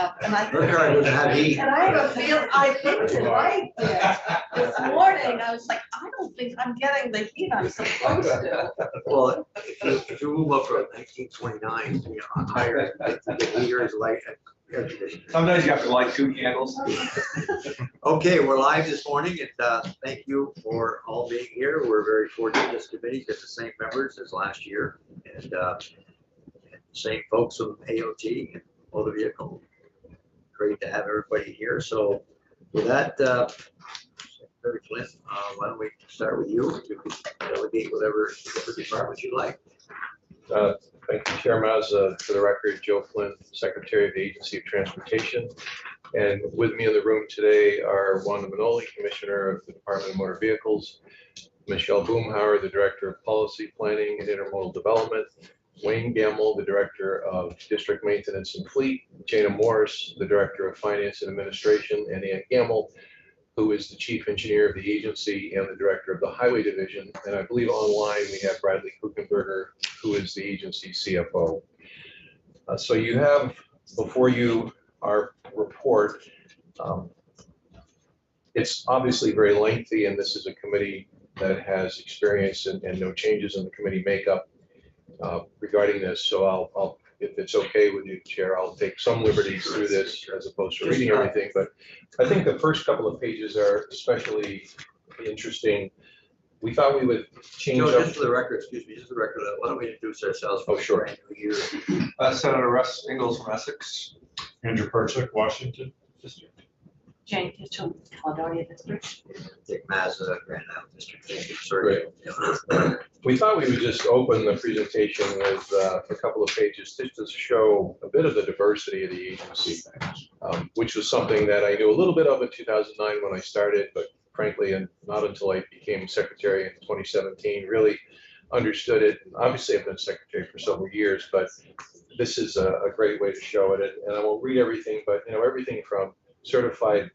stuff, and I Her car doesn't have heat. and I have a feel, I think it might be. This morning, I was like, I don't think I'm getting the heat I'm supposed to. Well, if you move up from 1929, you know, higher, the years light air conditioning. Sometimes you have to light 2 candles. Okay, we're live this morning, and thank you for all being here. We're very fortunate. This committee's got the same members as last year, and same folks from AOT and motor vehicle. Great to have everybody here. So with that, Secretary Flynn, why don't we start with you? You can delegate whatever department you like. Thank you, Chair Mazza. For the record, Joe Flynn, Secretary of the Agency of Transportation. And with me in the room today are Wanda Manoli, Commissioner of the Department of Motor Vehicles, Michelle Boomhauer, the Director of Policy Planning and Intermodal Development, Wayne Gamble, the Director of District Maintenance and Fleet, Jana Morris, the Director of Finance and Administration, and Ann Gamble, who is the Chief Engineer of the agency and the Director of the Highway Division. And I believe online we have Bradley Kuchenberger, who is the agency CFO. So you have before you our report. It's obviously very lengthy, and this is a committee that has experience and no changes in the committee makeup regarding this. So I'll, if it's okay with you, Chair, I'll take some liberties through this as opposed to reading everything. But I think the first couple of pages are especially interesting. We thought we would change Joe, up. just for the record, excuse me, just for the record, why don't we introduce ourselves? Oh, sure. Year. Senator Russ Ingalls from Essex. Andrew Perchik, Washington District. Jane Kitchell, Caledonia District. Dick Mazza, Grand Island District. Thank you, sorry. We thought we would just open the presentation with a couple of pages just to show a bit of the diversity of the agency, which was something that I knew a little bit of in 2009 when I started, but frankly, and not until I became secretary in 2017, really understood it. Obviously, I've been secretary for several years, but this is a great way to show it. And I won't read everything, but you know, everything from certified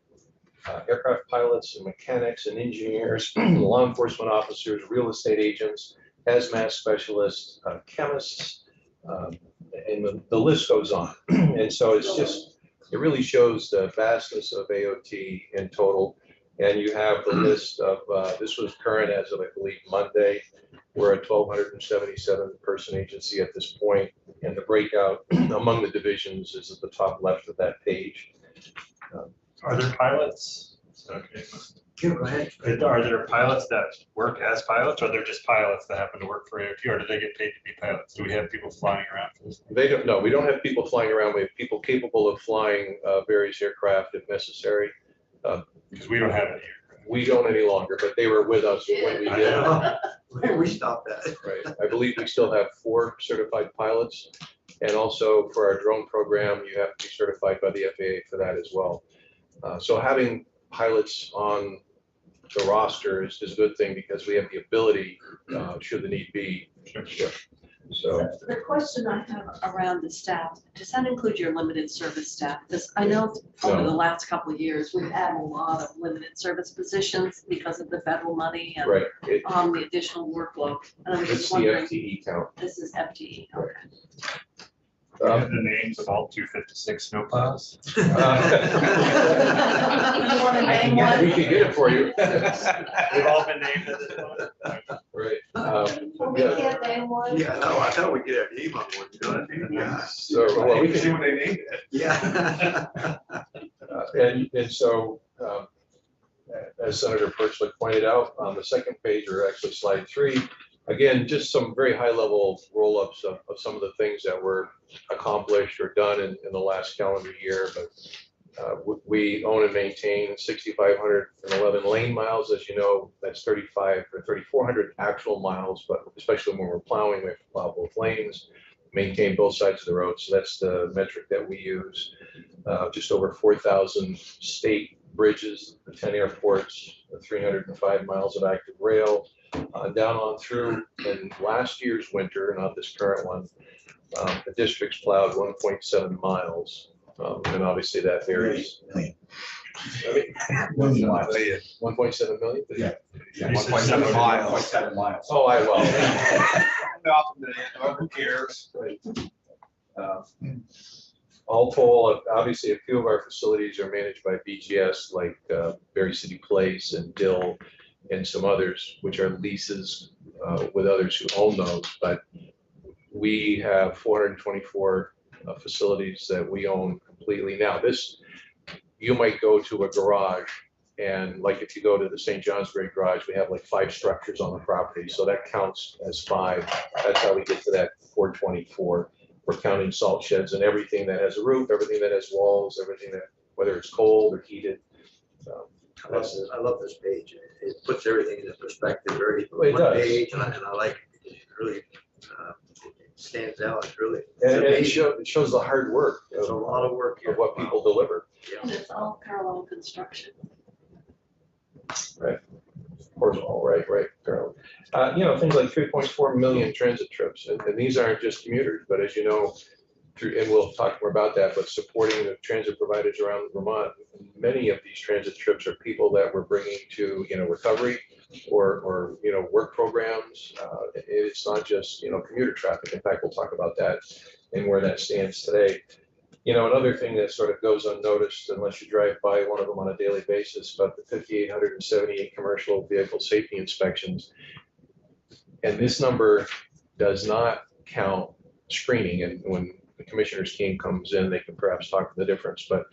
aircraft pilots and mechanics and engineers, law enforcement officers, real estate agents, hazmat specialists, chemists, and the list goes on. And so it's just, it really shows the vastness of AOT in total. And you have the list of, this was current as of, I believe, Monday. We're a 1,277 person agency at this point, and the breakout among the divisions is at the top left of that page. Are there pilots? Okay. Yeah, go ahead. Are there pilots that work as pilots, or they're just pilots that happen to work for AOT, or do they get paid to be pilots? Do we have people flying around for this? They don't, no, we don't have people flying around. We have people capable of flying various aircraft if necessary. Because we don't have any here. We don't any longer, but they were with us when we did. We stopped that. Right. I believe we still have 4 certified pilots. And also for our drone program, you have to be certified by the FAA for that as well. So having pilots on the roster is a good thing because we have the ability, should the need be. Sure. So The question I have around the staff, does that include your limited service staff? Because I know over the last couple of years, we've had a lot of limited service positions because of the federal money and right, the additional workload. And I was it's just the wondering, FTE count. this is FTE. Okay. Do you have the names of all 256 snowplows? You want to name We one? can get it for you. They've all been named at this point. Right. Well, we can't name one. Yeah, no, I thought we could have name on one, you know what I mean? Yeah. So well, we See can, when they named it. Yeah. and so as Senator Perchlik pointed out on the second page, or actually slide 3, again, just some very high level roll-ups of some of the things that were accomplished or done in the last calendar year. But we own and maintain 6,511 lane miles. As you know, that's 3,500 or 3,400 actual miles, but especially when we're plowing, we have to plow both lanes, maintain both sides of the road. So that's the metric that we use. Just over 4,000 state bridges, the 10 airports, the 305 miles of active rail. Down on through in last year's winter, not this current one, the district's plowed 1.7 miles. And obviously that varies. Million. I mean, 1.7 million? Yeah. Yeah, 1.7 miles. 1.7 miles. Oh, I will. Who cares? all told, obviously, a few of our facilities are managed by BGS, like Berry City Place and Dill, and some others, which are leases with others who own those. But we have 424 facilities that we own completely. Now, this, you might go to a garage, and like if you go to the St. Johnsbury garage, we have like 5 structures on the property, so that counts as 5. That's how we get to that 424. We're counting salt sheds and everything that has a roof, everything that has walls, everything that, whether it's cold or heated. I love this page. It puts everything into perspective, very It one does. page, and I like it. It really it stands out. It's really, And it shows the hard work there's a lot of work here. of what people deliver. And it's all parallel construction. Horsewall, right, Carolyn. Things like 3.4 million transit trips, and these aren't just commuters, but as you know, and we'll talk more about that, but supporting the transit providers around Vermont, many of these transit trips are people that we're bringing to, recovery or work programs. It's not just, commuter traffic. In fact, we'll talk about that and where that stands today. Another thing that sort of goes unnoticed unless you drive by one of them on a daily basis, but the 5,878 commercial vehicle safety inspections. And this number does not count screening. And when the commissioner's team comes in, they can perhaps talk to the difference. But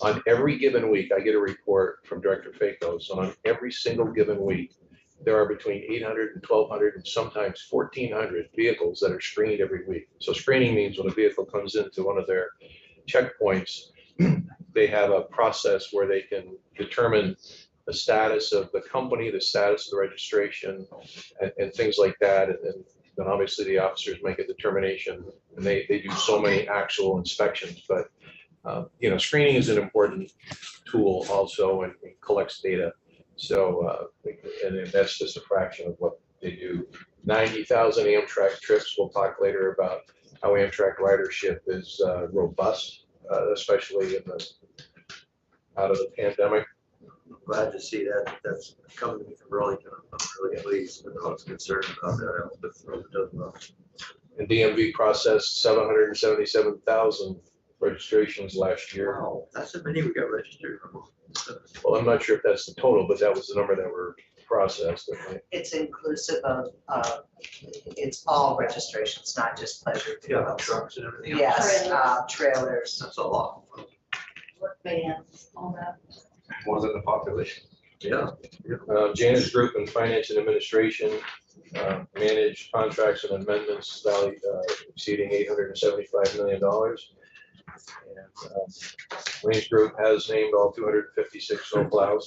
on every given week, I get a report from Director Fakos, and on every single given week, there are between 800 and 1,200 and sometimes 1,400 vehicles that are screened every week. So screening means when a vehicle comes into one of their checkpoints, they have a process where they can determine the status of the company, the status of the registration, and things like that. And then obviously the officers make a determination, and they do so many actual inspections. But screening is an important tool also, and collects data. So and that's just a fraction of what they do. 90,000 Amtrak trips. We'll talk later about how Amtrak ridership is robust, especially out of the pandemic. I'm glad to see that that's coming from Burlington. I'm really pleased, but I was concerned about that. It does well. And DMV processed 777,000 registrations last year. Wow, that's how many we got registered. Well, I'm not sure if that's the total, but that was the number that were processed. It's inclusive of, it's all registrations, not just pleasure Yeah, vehicles. trucks and everything else. Yes, trailers. That's a lot. Work vans, all that. More than the population. Yeah. Janus Group and Finance and Administration managed contracts and amendments valued exceeding $875 million. And Wayne's Group has named all 256 snowplows.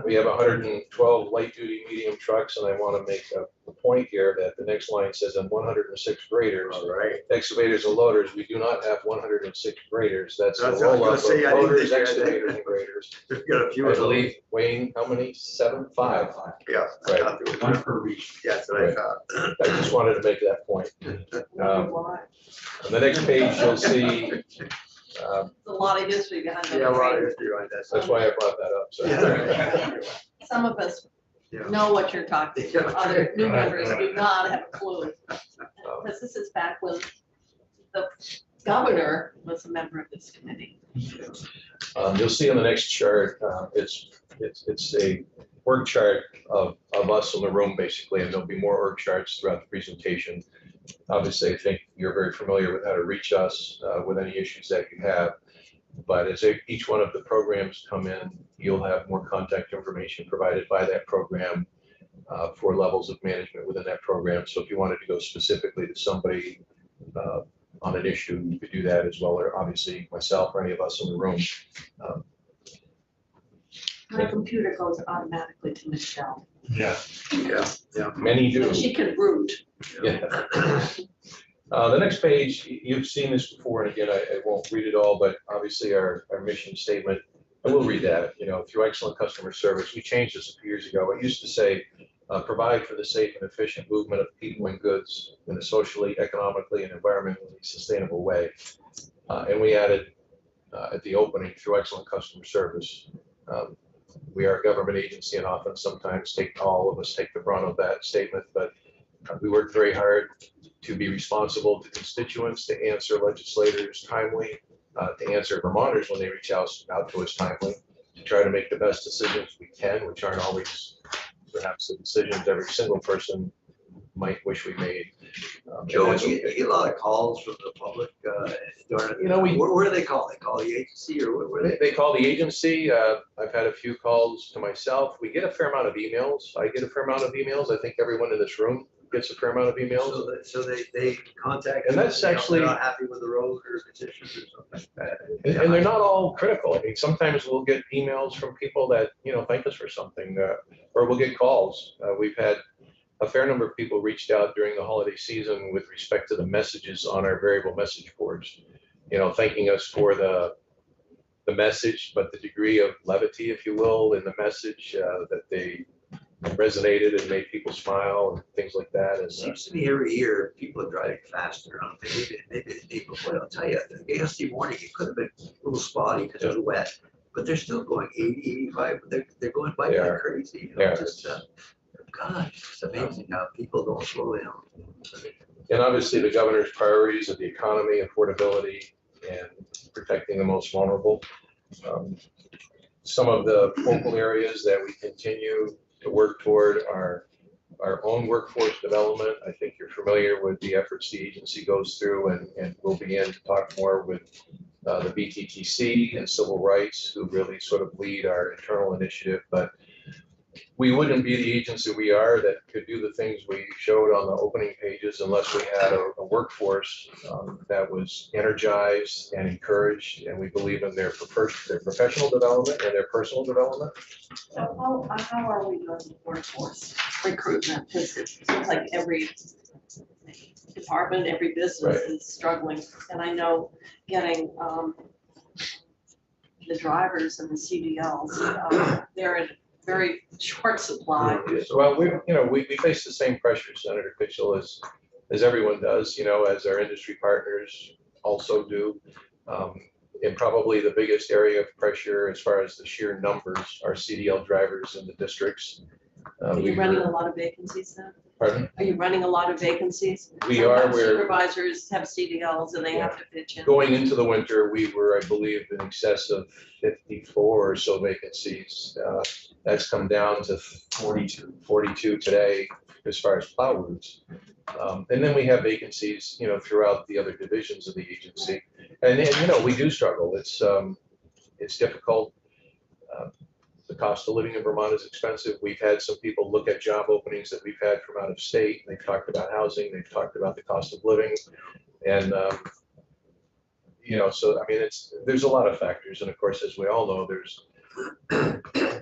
We have 112 light-duty medium trucks, and I want to make a point here that the next line says on 106 graders. All right. Excavators and loaders, we do not have 106 graders. That's the That's what I was roll-up of gonna say, I think loaders, this year, I think- excavators, and graders. We've got a few I of those. believe, Wayne, how many? 7? 5. Yeah. I Right. thought there was One per week. Yeah, that's what I Right. thought. I just wanted to make that point. Why? On the next page, you'll see, There's a lot of history behind that. Yeah, a lot of history behind that. that's why I brought that up. So. Yeah. Some of us Yeah. know what you're talking about. Other new members do not have a clue. Oh. Because this is back when the governor was a member of this committee. You'll see on the next chart, it's a work chart of us in the room, basically, and there'll be more org charts throughout the presentation. Obviously, I think you're very familiar with how to reach us with any issues that you have. But as each one of the programs come in, you'll have more contact information provided by that program for levels of management within that program. So if you wanted to go specifically to somebody on an issue, you could do that as well, or obviously myself or any of us in the room. My computer goes automatically to Michelle. Yeah. Yeah. Many do. And she can root. Yeah. The next page, you've seen this before, and again, I won't read it all, but obviously our mission statement, I will read that, through excellent customer service. We changed this a few years ago. It used to say, provide for the safe and efficient movement of people and goods in a socially, economically, and environmentally sustainable way. And we added at the opening, through excellent customer service. We are a government agency, and often sometimes all of us take the brunt of that statement, but we work very hard to be responsible to constituents, to answer legislators timely, to answer Vermonters when they reach out to us timely, to try to make the best decisions we can, which aren't always perhaps the decisions every single person might wish we made. And Joe, that's you okay. get a lot of calls from the public. You know, Where do they call? They call the agency or where They call the agency. I've had a few calls to myself. We get a fair amount of emails. I get a fair amount of emails. I think everyone in this room gets a fair amount of emails. So they contact. And you, that's they're actually- not happy with the road or petitions or something like that. And they're not all critical. I mean, sometimes we'll get emails from people that, thank us for something, or we'll get calls. We've had a fair number of people reached out during the holiday season with respect to the messages on our variable message boards, thanking us for the message, but the degree of levity, if you will, in the message, that they resonated and made people smile and things like that. It And seems to me every year people are driving faster. Maybe it's April, but I'll tell you, yesterday morning, it could have been a little spotty because it was wet, but they're still going 80, 85. They're going by They like are. crazy. They are. God, it's amazing how people don't slow down. And obviously, the governor's priorities of the economy, affordability, and protecting the most vulnerable. Some of the focal areas that we continue to work toward are our own workforce development. I think you're familiar with the efforts the agency goes through, and we'll begin to talk more with the BTTC and civil rights, who really sort of lead our internal initiative. But we wouldn't be the agency we are that could do the things we showed on the opening pages unless we had a workforce that was energized and encouraged, and we believe in their professional development and their personal development. So how are we doing with workforce recruitment? Because it seems like every department, every business Right. is struggling. And I know getting the drivers and the CDLs, they're in very short supply. Well, we face the same pressure, Senator Pitchell, as everyone does, as our industry partners also do. And probably the biggest area of pressure as far as the sheer numbers are CDL drivers in the districts. Are you running a lot of vacancies then? Pardon? Are you running a lot of vacancies? We are. Sometimes We're supervisors have CDLs and they have to pitch in. going into the winter. We were, I believe, in excess of 54 or so vacancies. That's come down to 42 today as far as plow routes. And then we have vacancies, throughout the other divisions of the agency. And we do struggle. It's difficult. The cost of living in Vermont is expensive. We've had some people look at job openings that we've had from out of state. They've talked about housing. They've talked about the cost of living. And, so, I mean, there's a lot of factors. And of course, as we all know,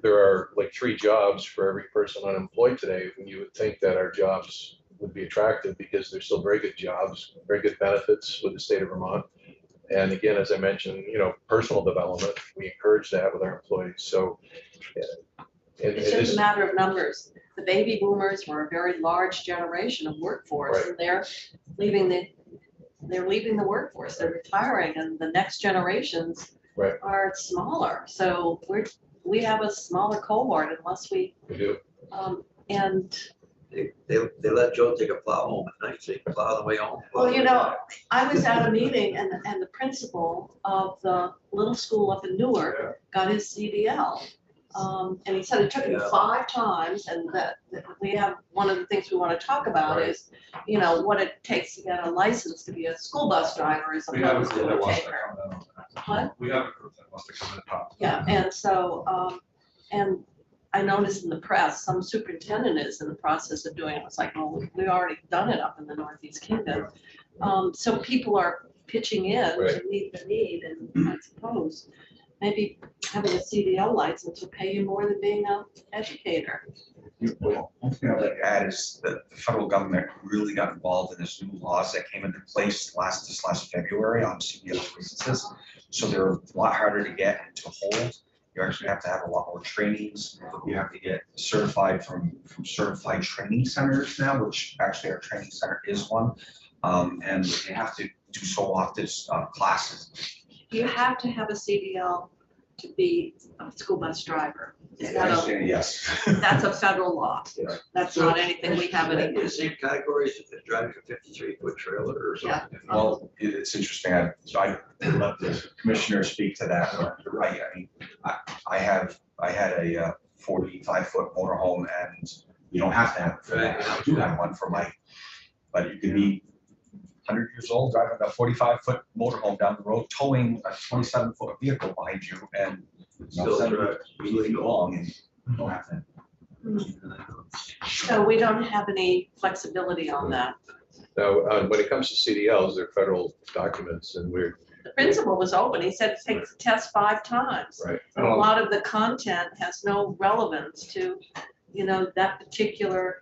there are like 3 jobs for every person unemployed today. When you would think that our jobs would be attractive because they're still very good jobs, very good benefits with the state of Vermont. And again, as I mentioned, personal development, we encourage that with our employees. So It's just a matter of numbers. The baby boomers were a very large generation of workforce, Right. and they're leaving the workforce. They're retiring, and the next generations Right. are smaller. So we have a smaller cohort unless we, we do. and They let Joe take a plow home at night, so he can plow the way home. well, I was at a meeting and the principal of the little school up in Newark got his CDL. And he said it took him Yeah. 5 times, and that we have, one of the things we want to talk about Right. is, what it takes to get a license to be a school bus driver as We have a opposed group to that a wants to taker. come in on that. What? We have a group that wants to come in and talk. Yeah, and so, and I noticed in the press, some superintendent is in the process of doing it. It's like, well, we've already done it up in the Northeast Kingdom. So people are pitching in Right. to meet the need, and I suppose maybe having a CDL license will pay you more than being an educator. Well, one thing I'd like to add is that the federal government really got involved in this new laws that came into place this last February on CDL licenses. So they're a lot harder to get and to hold. You actually have to have a lot more trainings. You have to get certified from certified training centers now, which actually our training center is one. And they have to do so often classes. Do you have to have a CDL to be a school bus driver. Is I that a, understand, yes. that's a federal law. Yeah. That's not anything we have Would that any. be the same category as driving a 53-foot trailer or Yeah. something? Well, it's interesting, so I let the commissioner speak to that, but you're right, I mean, I had a 45-foot motorhome, and you don't have to have it for that, I do have one for my, but you can be 100 years old, driving a 45-foot motorhome down the road, towing a 27-foot vehicle behind you, and Still drive. really long, and you don't have to. So we don't have any flexibility on that. Now, when it comes to CDLs, they're federal documents, and we're, The principal was open. He said take the test 5 times. right, And a lot of the content has no relevance to, that particular,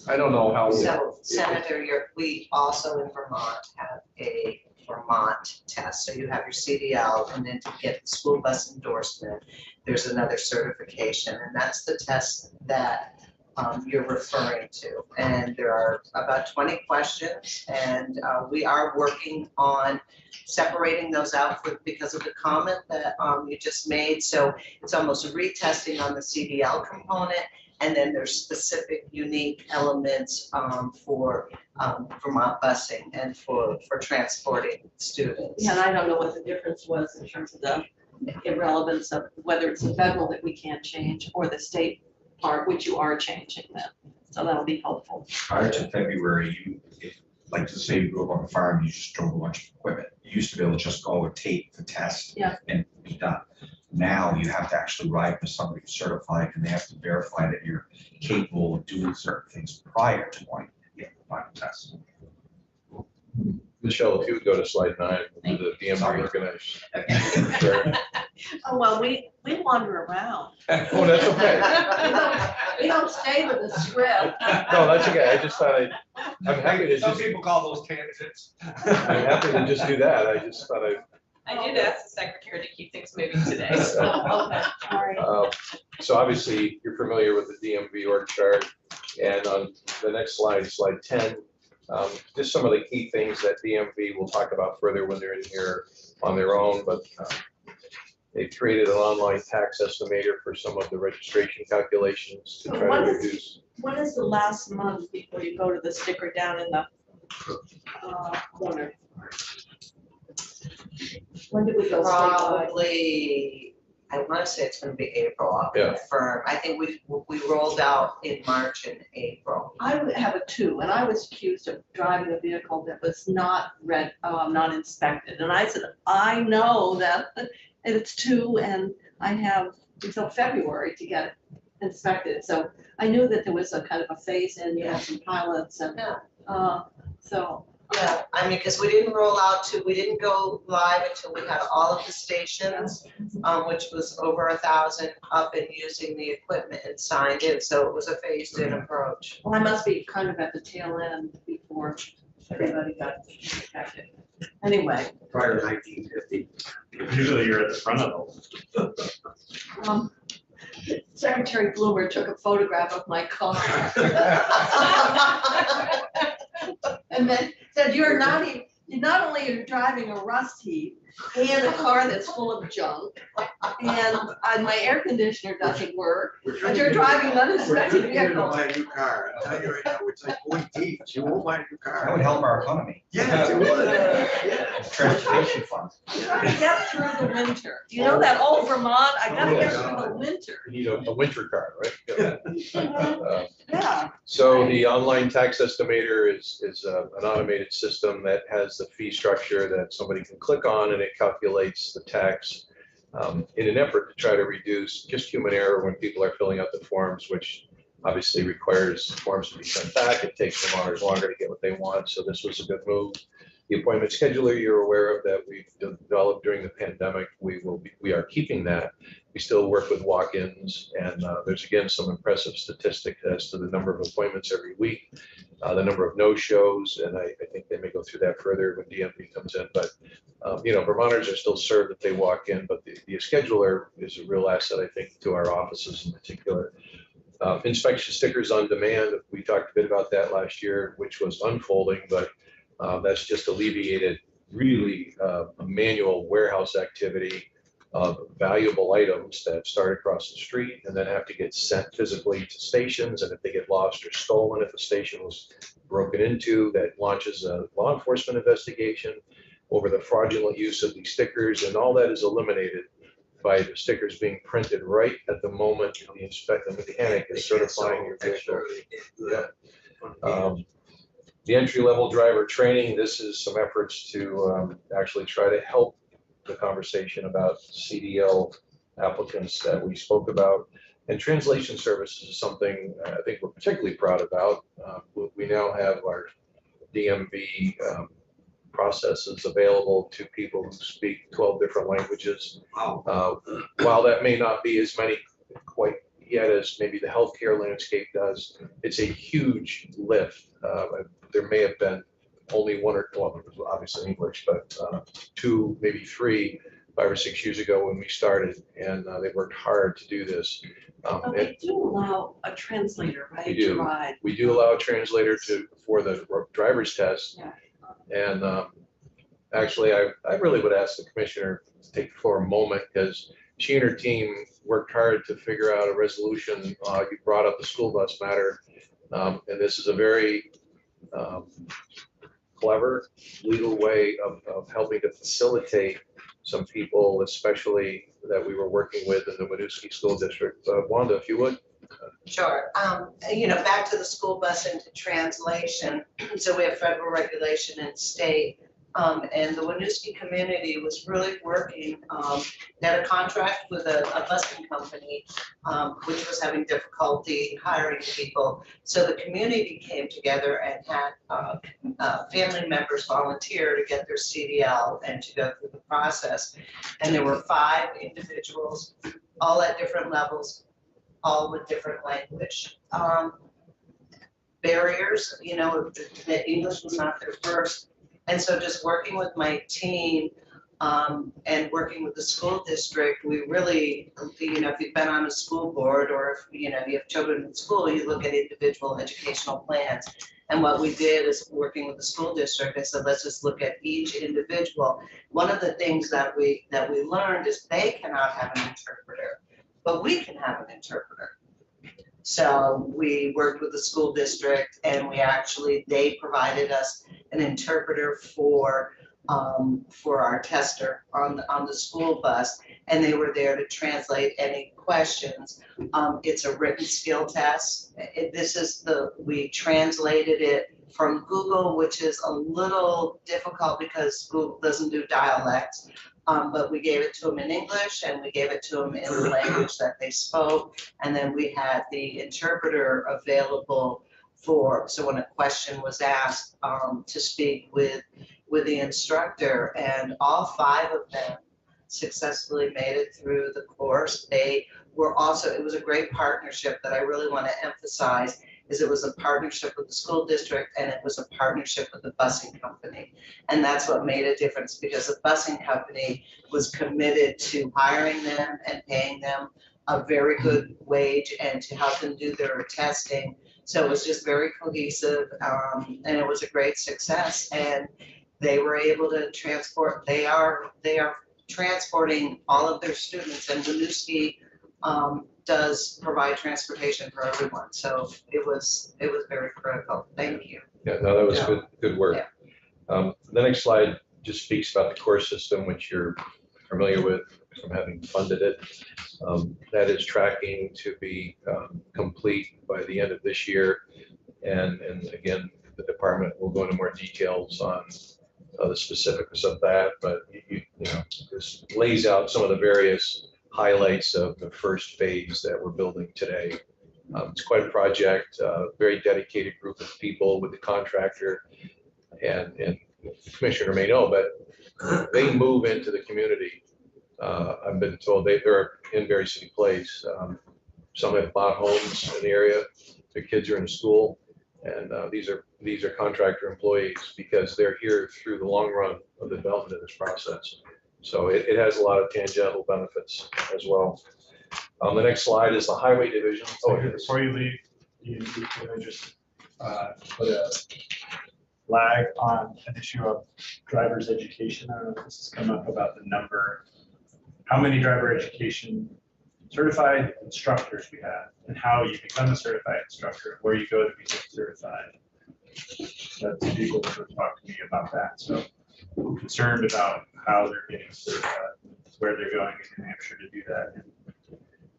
I don't know how. So Senator, we also in Vermont have a Vermont test. So you have your CDL, and then to get the school bus endorsement, there's another certification, and that's the test that you're referring to. And there are about 20 questions, and we are working on separating those out because of the comment that you just made. So it's almost a retesting on the CDL component. And then there's specific unique elements for Vermont busing and for transporting students. and I don't know what the difference was in terms of the irrelevance of whether it's the federal that we can't change or the state part, which you are changing then. So that'll be helpful. Prior to February, like to say you grew up on a farm, you just drove a bunch of equipment. You used to be able to just go and take the test Yeah. and be done. Now you have to actually ride with somebody who's certified, and they have to verify that you're capable of doing certain things prior to wanting to get the final test. Michelle, if you would go to slide 9, we'll do the DMV Sorry. organized. Okay. Sure. Oh, well, we wander around. Oh, that's okay. We don't stay with the script. No, that's okay. I just thought I'm happy to Some just, people call those candidates. I'm happy to just do that. I just thought I did ask the secretary to keep things moving today, so. Okay, all right. So obviously, you're familiar with the DMV org chart, and on the next slide, slide 10, just some of the key things that DMV will talk about further when they're in here on their own, but they've created an online tax estimator for some of the registration calculations to So try what to is- reduce. When is the last month before you go to the sticker down in the corner? When did we go statewide? Probably, I want to say it's going to be April, I'll Yeah. confirm. I think we rolled out in March and April. I would have a 2, and I was accused of driving a vehicle that was not not inspected. And I said, I know that it's 2, and I have until February to get it inspected. So I knew that there was a kind of a phase in, you have some pilots and, Yeah. so. Yeah, I mean, because we didn't we didn't go live until we had all of the stations, which was over 1,000 up and using the equipment and signed in. So it was a phased-in approach. Well, I must be kind of at the tail end before everybody got infected. Anyway, Prior to 1950. Usually you're at the front of them. Secretary Bloomer took a photograph of my car. And then said, not only are you driving a rust heap and a car that's full of junk, and my air conditioner doesn't work, but you're driving an uninspected We're trying to get her to vehicle. buy a new car. I'll tell you right now, it's like pulling teeth. She won't buy a new car. That would help our economy. Yes, it would. Yeah. Transportation fund. I'm trying to get through the winter. You know that old Vermont, I gotta get through the winter. You need a winter car, right? Uh, Yeah, So the online tax estimator is an automated system that has the fee structure that somebody can click on, and it calculates the tax in an effort to try to reduce just human error when people are filling out the forms, which obviously requires forms to be sent back. It takes them hours longer to get what they want, so this was a good move. The appointment scheduler you're aware of that we've developed during the pandemic, we are keeping that. We still work with walk-ins, and there's again some impressive statistics as to the number of appointments every week, the number of no-shows, and I think they may go through that further when DMV comes in. But Vermonters are still served if they walk in, but the scheduler is a real asset, I think, to our offices in particular. Inspection stickers on demand, we talked a bit about that last year, which was unfolding, but that's just alleviated really a manual warehouse activity valuable items that start across the street and then have to get sent physically to stations. And if they get lost or stolen, if the station was broken into, that launches a law enforcement investigation over the fraudulent use of these stickers, and all that is eliminated by the stickers being printed right at the moment the mechanic is certifying your vehicle. Yeah. The entry-level driver training, this is some efforts to actually try to help the conversation about CDL applicants that we spoke about. And translation services is something I think we're particularly proud about. We now have our DMV processes available to people who speak 12 different languages. Wow. While that may not be as many quite yet as maybe the healthcare landscape does, it's a huge lift. There may have been only one or, well, obviously English, but 2, maybe 3, 5 or 6 years ago when we started, and they worked hard to do this. But we do allow a translator, right? We do. To ride. We do allow a translator for the driver's test. Yeah. And actually, I really would ask the commissioner to take for a moment, because she and her team worked hard to figure out a resolution. You brought up the school bus matter, and this is a very clever legal way of helping to facilitate some people, especially that we were working with in the Winooski School District. Wanda, if you would. Sure. Back to the school bus into translation. So we have federal regulation and state. And the Winooski community was really working, they had a contract with a busing company, which was having difficulty hiring people. So the community came together and had family members volunteer to get their CDL and to go through the process. And there were 5 individuals, all at different levels, all with different language barriers. The English was not their first. And so just working with my team and working with the school district, we really, if you've been on a school board or if you have children in school, you look at individual educational plans. And what we did is working with the school district, I said, let's just look at each individual. One of the things that we learned is they cannot have an interpreter, but we can have an interpreter. So we worked with the school district and they provided us an interpreter for our tester on the school bus, and they were there to translate any questions. It's a written skill test. We translated it from Google, which is a little difficult because Google doesn't do dialects. But we gave it to them in English and we gave it to them in the language that they spoke. And then we had the interpreter available so when a question was asked, to speak with the instructor. And all 5 of them successfully made it through the course. It was a great partnership that I really want to emphasize. It was a partnership with the school district and it was a partnership with the busing company. And that's what made a difference, because the busing company was committed to hiring them and paying them a very good wage and to help them do their testing. So it was just very cohesive, and it was a great success. And they were able to transport, they are transporting all of their students, and Winooski does provide transportation for everyone. So it was very critical. Thank you. Yeah, no, that was good work. Yeah. The next slide just speaks about the course system, which you're familiar with from having funded it. That is tracking to be complete by the end of this year. And again, the department will go into more details on the specifics of that, but this lays out some of the various highlights of the first phase that we're building today. It's quite a project, very dedicated group of people with the contractor, and the commissioner may know, but they move into the community. I've been told they're in Berry City Place. Some have bought homes in the area. Their kids are in school, and these are contractor employees because they're here through the long run of the development of this process. So it has a lot of tangential benefits as well. The next slide is the highway division. Before you leave, you can just put a flag on an issue of driver's education. I don't know if this has come up about the number, how many driver education certified instructors we have, and how you become a certified instructor, where you go to be certified. That's people who talk to me about that, so I'm concerned about how they're getting certified, where they're going in New Hampshire to do that,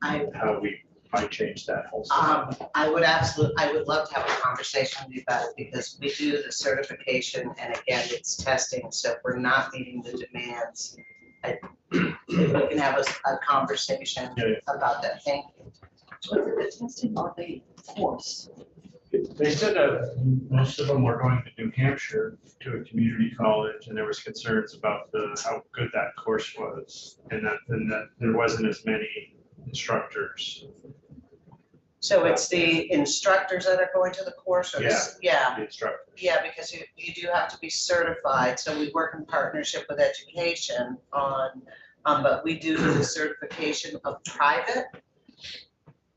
and how we might change that whole system. I would love to have a conversation with you about it, because we do the certification, and again, it's testing, so if we're not meeting the demands, if we can have a conversation Yeah. about that. Thank you. Was it the testing or the course? They said most of them were going to New Hampshire to a community college, and there was concerns about how good that course was, and that there wasn't as many instructors. So it's the instructors that are going to the course, or yeah, The instructors. yeah, because you do have to be certified, so we work in partnership with education on, but we do the certification of private.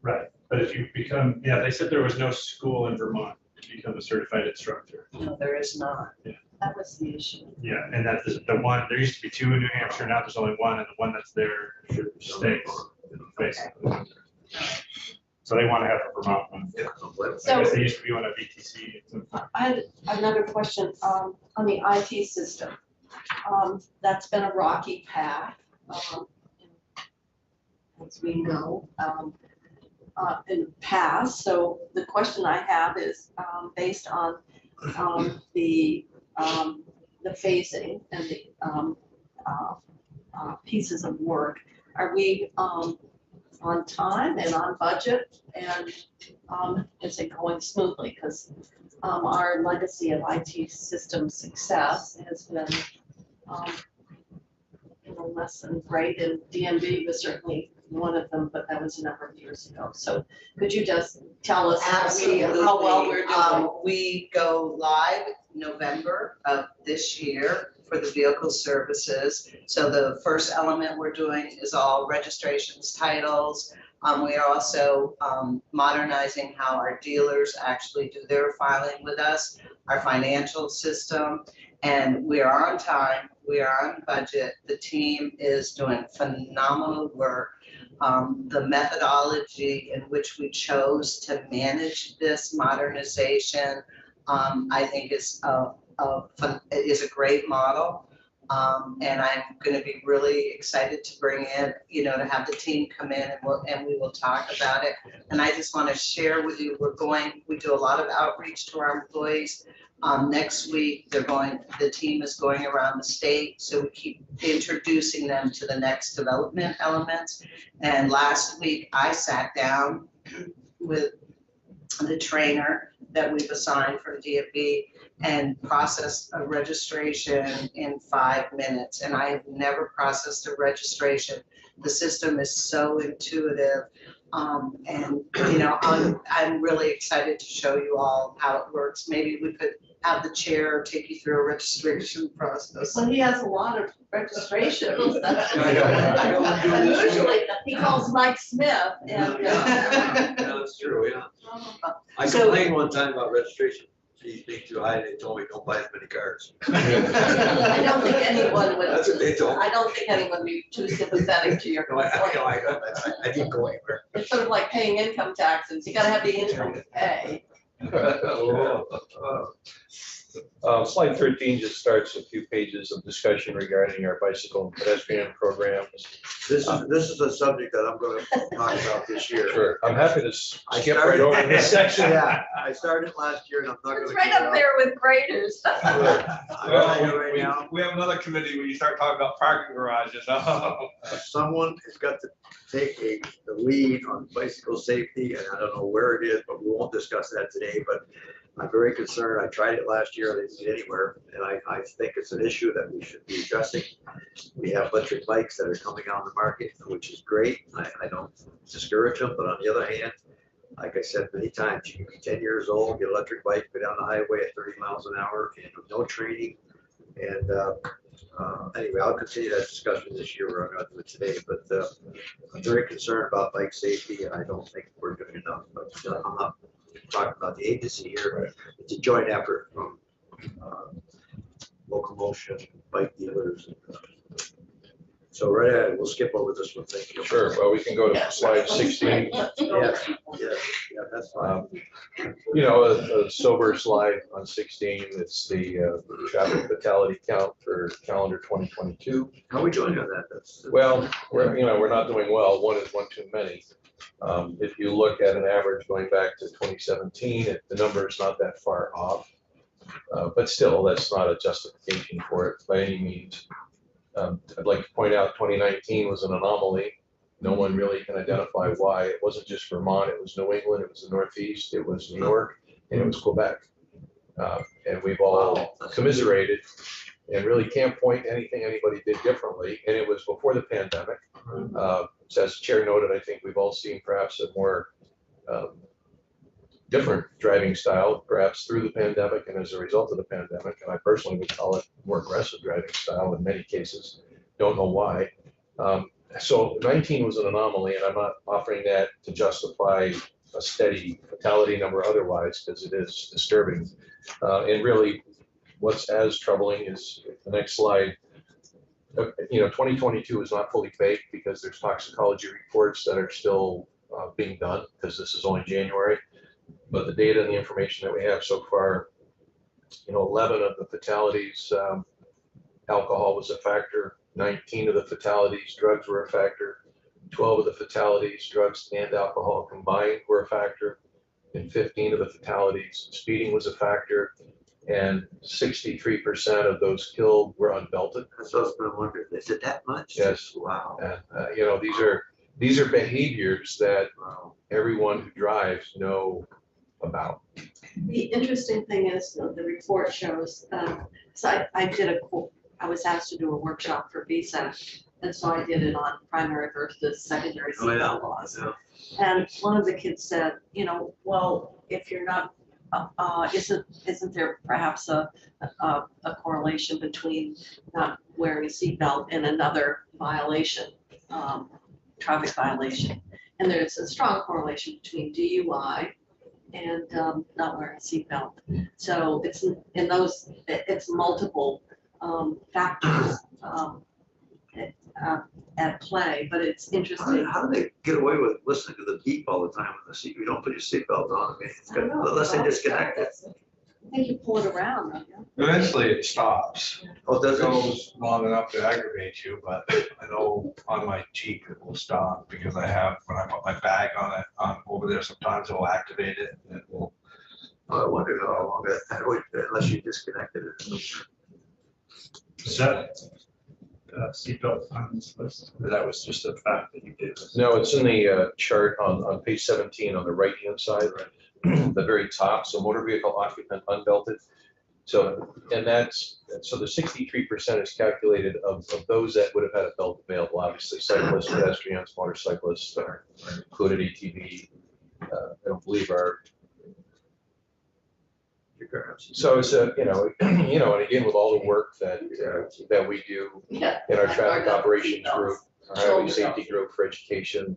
Right, but if you become, they said there was no school in Vermont to become a certified instructor. No, there is not. That was the issue. Yeah, and that is the one, there used to be 2 in New Hampshire, now there's only 1, and the one that's there stays, basically. So they want to have a Vermont one. Yeah, no blame. I guess they used to be one at VTC. I had another question on the IT system. That's been a rocky path, as we know, in the past. So the question I have is based on the phasing and the pieces of work. Are we on time and on budget, and is it going smoothly? Because our legacy of IT system success has been less than great, and DMV was certainly one of them, but that was a number of years ago. So could you just tell us how well we're doing? We go live November of this year for the vehicle services. So the first element we're doing is all registrations, titles. We are also modernizing how our dealers actually do their filing with us, our financial system, and we are on time, we are on budget. The team is doing phenomenal work. The methodology in which we chose to manage this modernization, I think is a great model. And I'm going to be really excited to bring in, to have the team come in, and we will talk about it. And I just want to share with you, we do a lot of outreach to our employees. Next week, the team is going around the state, so we keep introducing them to the next development elements. And last week, I sat down with the trainer that we've assigned from DMV and processed a registration in 5 minutes. And I have never processed a registration. The system is so intuitive. And I'm really excited to show you all how it works. Maybe we could have the chair take you through a registration process. Well, he has a lot of registrations. That's I know. usually he calls Mike Smith, and Yeah, that's true, yeah. I So- complained one time about registration fees being too high, they told me don't buy as many cars. I don't think anyone would. That's what they told me. I don't think anyone would be too sympathetic to your complaint. I didn't go anywhere. It's sort of like paying income taxes. You gotta have the income to pay. Slide 13 just starts a few pages of discussion regarding our bicycle and pedestrian programs. This is a subject that I'm gonna talk about this year. Sure, I'm happy to I skip started- right over this section. Yeah, I started last year and I'm not gonna. It's right keep it up there with graders. I'm telling you right now, We have another committee where you start talking about parking garages. someone has got to take the lead on bicycle safety, and I don't know where it is, but we won't discuss that today, but I'm very concerned. I tried it last year, I didn't get anywhere, and I think it's an issue that we should be addressing. We have electric bikes that are coming on the market, which is great. I don't discourage them, but on the other hand, like I said many times, you can be 10 years old, get an electric bike, go down the highway at 30 miles an hour, and with no training. And anyway, I'll continue that discussion this year, we're not doing it today, but I'm very concerned about bike safety, and I don't think we're doing enough. But I'm not talking about the agency here. It's a joint effort from locomotion, bike dealers. So right ahead, we'll skip over this one, thank you. Sure, well, we can go to slide 16. Let's go. Yeah, that's fine. You know, a sober slide on 16, it's the traffic fatality count for calendar 2022. How are we doing on that? That's- Well, we're not doing well. One is one too many. If you look at an average going back to 2017, the number is not that far off. But still, that's not a justification for it by any means. I'd like to point out 2019 was an anomaly. No one really can identify why. It wasn't just Vermont, it was New England, it was the Northeast, it was New York, and it was Quebec. And we've all commiserated and really can't point to anything anybody did differently. And it was before the pandemic. So as the chair noted, I think we've all seen perhaps a more different driving style, perhaps through the pandemic and as a result of the pandemic. And I personally would call it more aggressive driving style in many cases. Don't know why. So 19 was an anomaly, and I'm not offering that to justify a steady fatality number otherwise, because it is disturbing. And really, what's as troubling is the next slide. 2022 is not fully baked because there's toxicology reports that are still being done, because this is only January. But the data and the information that we have so far, 11 of the fatalities, alcohol was a factor. 19 of the fatalities, drugs were a factor. 12 of the fatalities, drugs and alcohol combined were a factor. And 15 of the fatalities, speeding was a factor. And 63% of those killed were unbelted. So I was gonna wonder, is it that much? Yes. Wow. And these are behaviors that Wow. everyone who drives know about. The interesting thing is, the report shows, so I was asked to do a workshop for VSAC, and so I did it on primary versus secondary Oh, yeah. seatbelt laws. Yeah. And one of the kids said, well, if you're not, isn't there perhaps a correlation between not wearing a seatbelt and another violation, traffic violation? And there's a strong correlation between DUI and not wearing a seatbelt. So it's multiple factors at play, but it's interesting. How do they get away with listening to the beep all the time in the seat? You don't put your seatbelt on, I mean, it's I don't got- know. unless they disconnect it. I think you pull it around, don't you? Eventually it stops. Oh, does It it? goes long enough to aggravate you, but I know on my Jeep it will stop because when I put my bag on it, over there, sometimes it will activate it and it will. I wonder how long that would, unless you disconnected it. Is that seatbelt on this list? Or that was just a fact that you did? No, it's in the chart on page 17 on the right-hand side, the very top, so motor vehicle occupant unbelted. So, so the 63% is calculated of those that would have had a belt available. Obviously, cyclists, pedestrians, motorcyclists are included, ATV, I don't believe are. So it's and again, with all the work that we do Yeah. in our Like traffic our operations seatbelts. group, our highway safety group for education,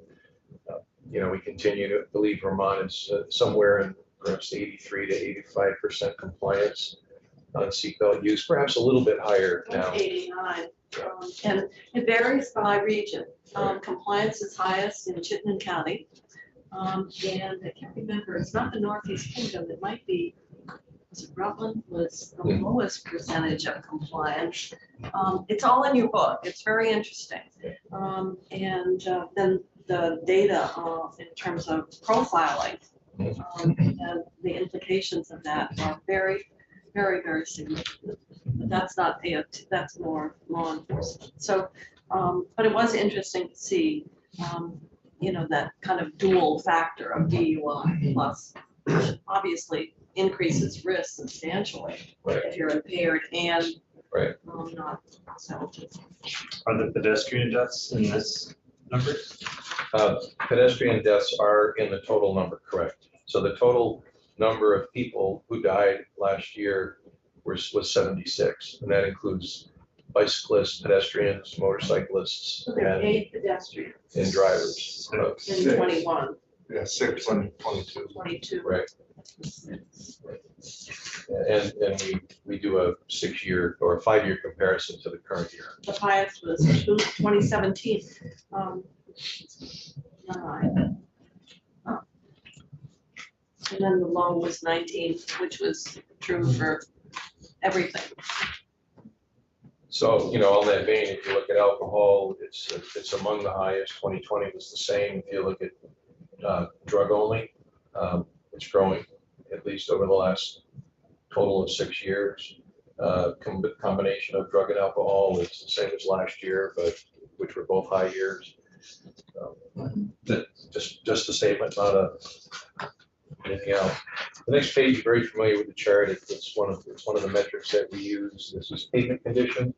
we continue to believe Vermont is somewhere in perhaps 83 to 85% compliance on seatbelt use, perhaps a little bit higher now. 89, and it varies by region. Compliance is highest in Chittenden County. And I can't remember, it's not the Northeast Kingdom, it might be, was it Rutland was the lowest percentage of compliance. It's all in your book, it's very interesting. And then the data in terms of profiling and the implications of that are very, very, very significant. But that's not that's more law enforcement. So, but it was interesting to see, that kind of dual factor of DUI plus, which obviously increases risk substantially Right. if you're impaired and Right. not. So, Are the pedestrian deaths in this number? Pedestrian deaths are in the total number, correct? So the total number of people who died last year was 76, and that includes bicyclists, pedestrians, motorcyclists, so there are and 8 pedestrians drivers. in 21, Yeah, 6 and 22. 22. Right. And we do a 6-year or a 5-year comparison to the current year. The highest was 2017. Nine. Oh. And then the low was 19, which was true for everything. So, on that vein, if you look at alcohol, it's among the highest. 2020 was the same. If you look at drug only, it's growing, at least over the last total of 6 years. Combination of drug and alcohol is the same as last year, but which were both high years. Just a statement, not anything else. The next page, you're very familiar with the chart. It's one of the metrics that we use. This is pavement condition.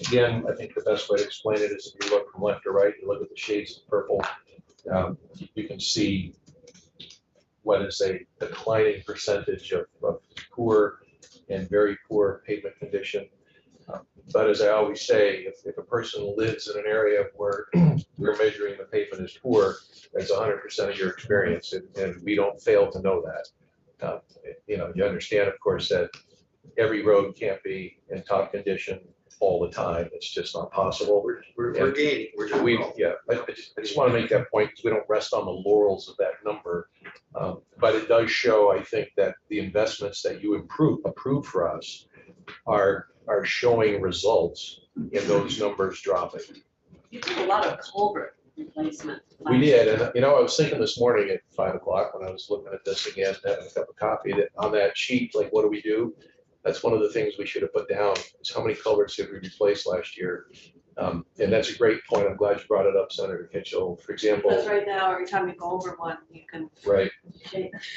Again, I think the best way to explain it is if you look from left to right, you look at the shades of purple. You can see what is a declining percentage of poor and very poor pavement condition. But as I always say, if a person lives in an area where we're measuring the pavement as poor, that's 100% of your experience, and we don't fail to know that. You understand, of course, that every road can't be in top condition all the time. It's just not possible. We're gaining. We're doing well. I just want to make that point because we don't rest on the laurels of that number. But it does show, I think, that the investments that you approved for us are showing results in those numbers dropping. You did a lot of culvert replacement. We did, and I was thinking this morning at 5 o'clock when I was looking at this again, having a cup of coffee, that on that sheet, like, what do we do? That's one of the things we should have put down, is how many culverts did we replace last year? And that's a great point. I'm glad you brought it up, Senator Kitchell. For example. Because right now, every time you go over one, you can. Right.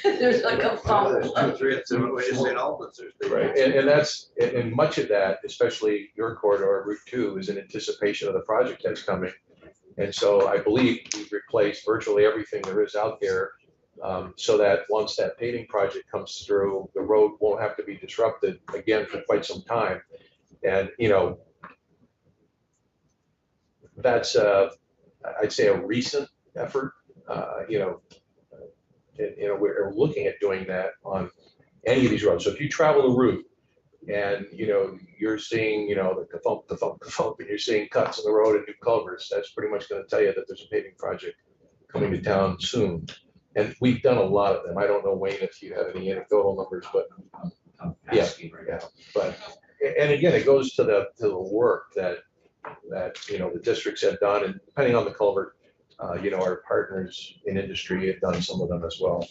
There's like a phone. There's 2, 3, and 7 ways to St. Albans. Right, and much of that, especially your corridor, Route 2, is in anticipation of the project that's coming. And so I believe we've replaced virtually everything there is out there, so that once that paving project comes through, the road won't have to be disrupted again for quite some time. And, that's, I'd say, a recent effort. We're looking at doing that on any of these roads. So if you travel the route and, you're seeing, the thump, and you're seeing cuts in the road and new culverts, that's pretty much going to tell you that there's a paving project coming to town soon. And we've done a lot of them. I don't know, Wayne, if you have any anecdotal numbers, but yeah. But, and again, it goes to the work that the districts have done, and depending on the culvert, our partners in industry have done some of them as well.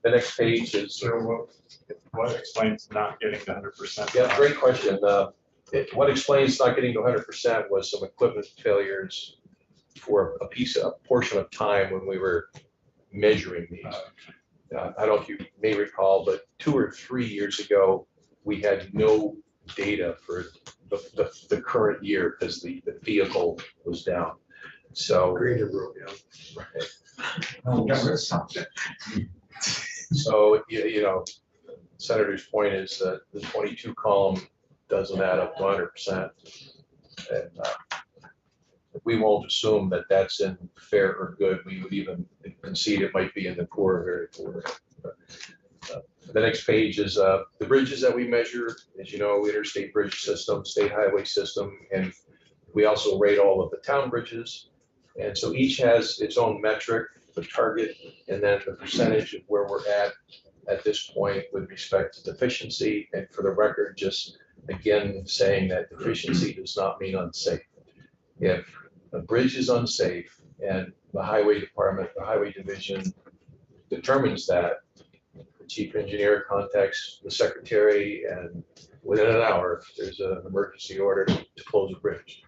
The next page is. So what explains not getting to 100%? Yeah, great question. What explains not getting to 100% was some equipment failures for a portion of time when we were measuring these. I don't know if you may recall, but 2 or 3 years ago, we had no data for the current year because the vehicle was down. So. Greater road, So, Senator's point is that the 22 column doesn't add up to 100%. And we won't assume that that's in fair or good. We would even concede it might be in the poor or very poor. The next page is the bridges that we measure. As you know, interstate bridge system, state highway system, and we also rate all of the town bridges. And so each has its own metric, the target, and then the percentage of where we're at this point with respect to deficiency. And for the record, just again saying that deficiency does not mean unsafe. If a bridge is unsafe and the highway department, the highway division determines that, the chief engineer contacts the secretary, and within an hour, there's an emergency order to close a bridge.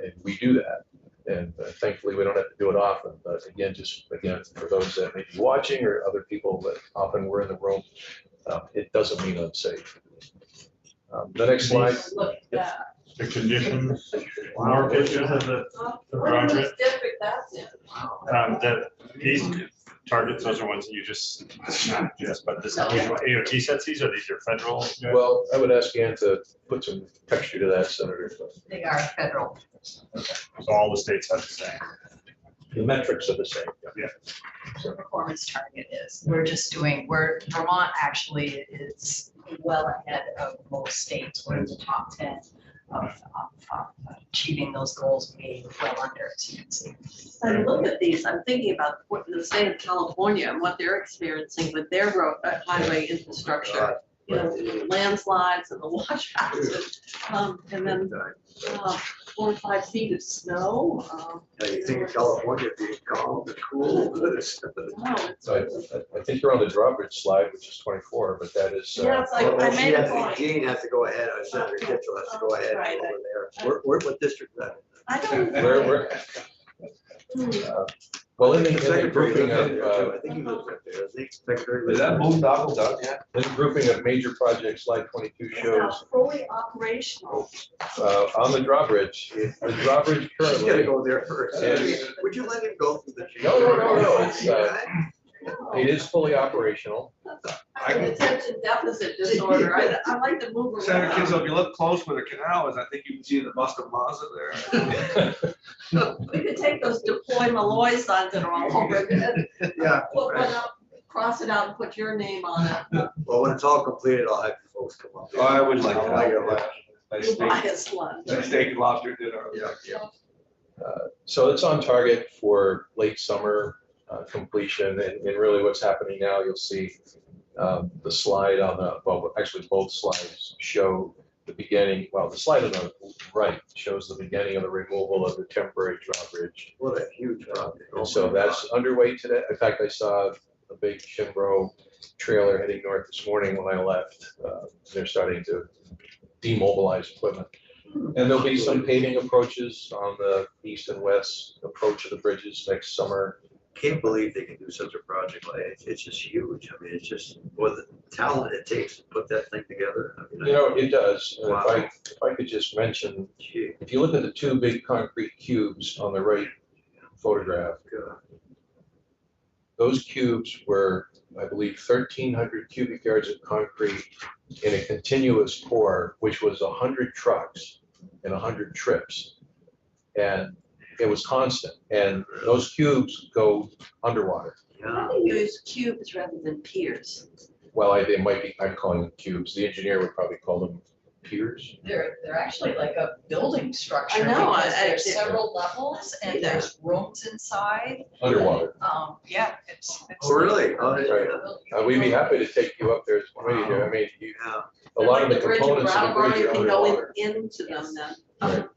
And we do that. And thankfully, we don't have to do it often. But again, for those that may be watching or other people that often were in the room, it doesn't mean unsafe. The next slide. Look at that. The conditions, more pictures of the What is project. district that's in? These targets, those are ones that you just, not just, but this AOT sets these, or these are federal? Well, I would ask Ann to put some texture to that, Senator. They are federal. So all the states have the same. The metrics are the same. Yeah. the performance target is. We're just doing, Vermont actually is well ahead of most states. We're in the top 10 of achieving those goals, being well under, as you can see. When I look at these, I'm thinking about what the state of California and what they're experiencing with their road, highway infrastructure. You know, landslides and the washouts, and then 4 or 5 feet of snow. You think of California being calm and cool. No, it's- So I think you're on the drawbridge slide, which is 24, but that is. Yeah, it's like, I made a point. Gene has to go ahead, Senator Kitchell has to go ahead Right. over there. What district is that? I don't. We're, well, in the grouping of, I think he lives up there, I think Secretary. Is that boondoggle done yet? in the grouping of major projects, slide 22 It's shows, not fully operational. on the drawbridge, the drawbridge He's gotta currently, go there first. Yes. Would you let him go through the? No, it's, No. it is fully operational. I have attention deficit disorder. I like to move around. Senator Kinsel, if you look close where the canal is, I think you can see the Busta Mazda there. We could take those deploy Malloy signs that are all over it, Yeah. put one up, cross it out and put your name on it. Well, when it's all completed, I'll have you folks come up. Oh, I would like I'll buy you a that. lunch. Nice You steak, buy us lunch. nice steak and lobster dinner. Yeah. So it's on target for late summer completion, and really what's happening now, you'll see the slide on the, well, actually both slides show the beginning, well, the slide on the right shows the beginning of the removal of the temporary drawbridge. What a huge project. And so that's underway today. In fact, I saw a big Shinbro trailer heading north this morning when I left. They're starting to demobilize equipment. And there'll be some paving approaches on the east and west approach of the bridges next summer. Can't believe they can do such a project like it. It's just huge. I mean, it's just, what the talent it takes to put that thing together. I mean, You know, it does. And Wow. if I could just mention, gee, if you look at the 2 big concrete cubes on the right photograph, God. those cubes were, I believe, 1,300 cubic yards of concrete in a continuous pour, which was 100 trucks and 100 trips. And it was constant. And those cubes go underwater. Yeah. Why do you use cubes rather than piers? Well, they might be, I'm calling them cubes. The engineer would probably call them piers. They're actually like a building structure. I know, because I- there's I- several levels I see and there's rooms inside. Underwater. Yeah, it's. Oh, really? Oh, Right. We'd be happy to take you up there as a committee there. I mean, Yeah. a lot of the Like bridge in components of the Brattleboro, bridge you are can go underwater. into them then. Right.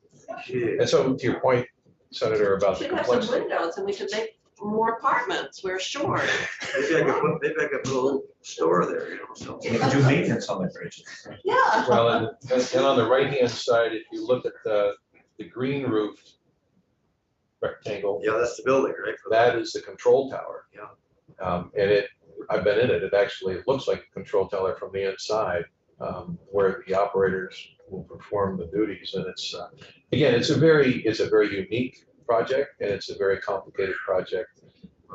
Gee. And so to your point, Senator, about the Should have some complexity. windows and we could make more apartments. We're short. Maybe I could put a little store there, you know, so. You can do maintenance on the bridge. Yeah. Well, and on the right-hand side, if you look at the green roof rectangle, Yeah, that's the building, right? for that is the control tower. Yeah. And I've been in it, it actually looks like a control tower from the inside, where the operators will perform the duties. And it's, again, it's a very unique project, and it's a very complicated project.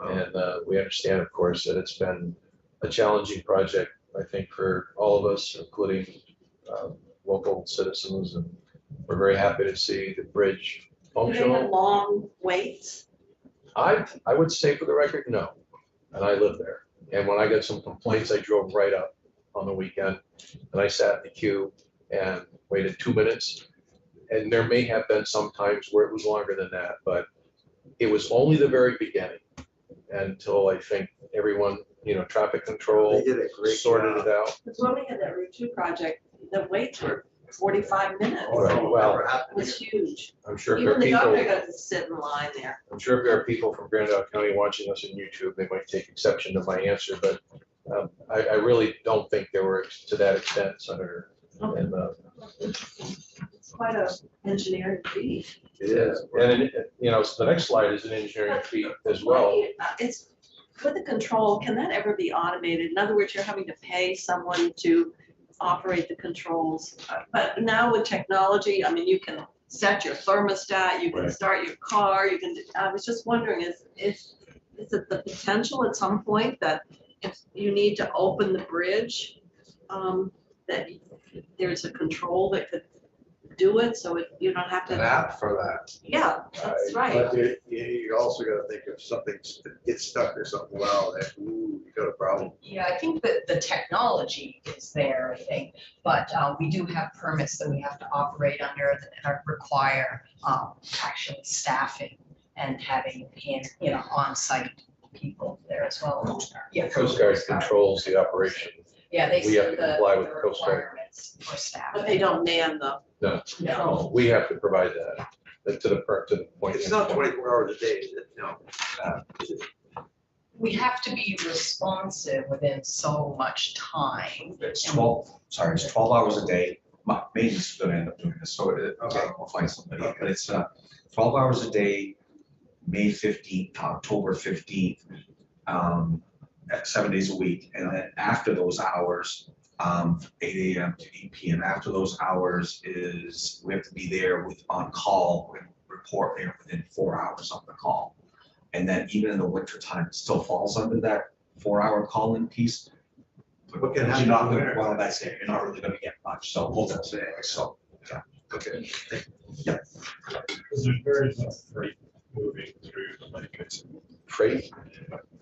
And we understand, of course, that it's been a challenging project, I think, for all of us, including local citizens. And we're very happy to see the bridge Do they have functional. long waits? I would say for the record, no. And I live there. And when I got some complaints, I drove right up on the weekend and I sat in the queue and waited 2 minutes. And there may have been some times where it was longer than that, but it was only the very beginning until I think everyone, traffic control They did a great sorted job. it out. Because when we had that Route 2 project, the waits were 45 minutes. Oh, Right, no, well, never It happened. was huge. I'm sure if there Even are the governor people, got to sit in line there. I'm sure if there are people from Grand Isle County watching us on YouTube, they might take exception to my answer, but I really don't think there were to that extent, Senator. And It's quite a engineering feat. It is. And, the next slide is an engineering feat as well. It's, with the control, can that ever be automated? In other words, you're having to pay someone to operate the controls. But now with technology, I mean, you can set your thermostat, you can Right. start your car, I was just wondering, is it the potential at some point that if you need to open the bridge, that there's a control that could do it, so you don't have An to, app for that. yeah, that's right. But you're you also gotta think if something gets stuck or something, well, that, ooh, you got a problem. Yeah, I think that the technology is there, I think, but we do have permits that we have to operate under that require actually staffing and having on-site people there as well. Yeah, Coast Guard controls the operation. Yeah, they We have set to the comply with the the Coast Guard. requirements for staff. But they don't man the. No. We have to provide that to the point. It's not 24 hours a day, is it? No. We have to be responsive within so much time. It's 12 hours a day. My maintenance is gonna end up doing this, so we'll find somebody, but it's 12 hours a day, May 15th, October 15th, at 7 days a week. And then after those hours, 8 AM to 8 PM, after those hours is, we have to be there on call and report there within 4 hours of the call. And then even in the winter time, it still falls under that 4-hour call-in piece. What can You're happen not in the gonna- winter? Well, that's it, you're not really gonna get much, so hold on, so, yeah. Okay. Because there's very little freight moving through the lake. Freight.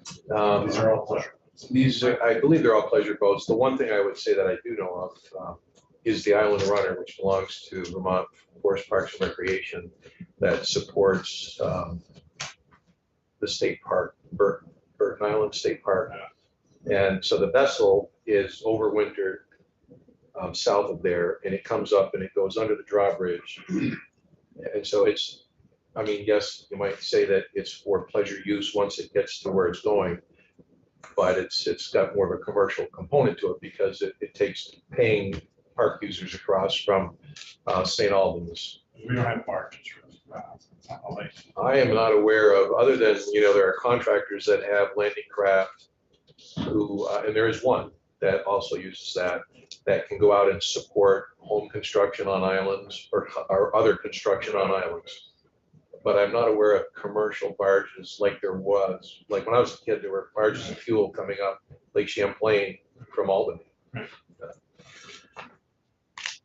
These are all pleasure. These are, I believe they're all pleasure boats. The one thing I would say that I do know of is the Island Runner, which belongs to Vermont Forest Parks and Recreation, that supports the state park, Burton Island State Park. And so the vessel is overwintered south of there, and it comes up and it goes under the drawbridge. And so it's, I mean, yes, you might say that it's for pleasure use once it gets to where it's going, but it's got more of a commercial component to it because it takes paying park users across from St. Albans. We don't have barges for it's not a lake. I am not aware of, other than, there are contractors that have landing craft who, and there is one that also uses that can go out and support home construction on islands or other construction on islands. But I'm not aware of commercial barges like there was. Like when I was a kid, there were barges of fuel coming up Lake Champlain from Albany.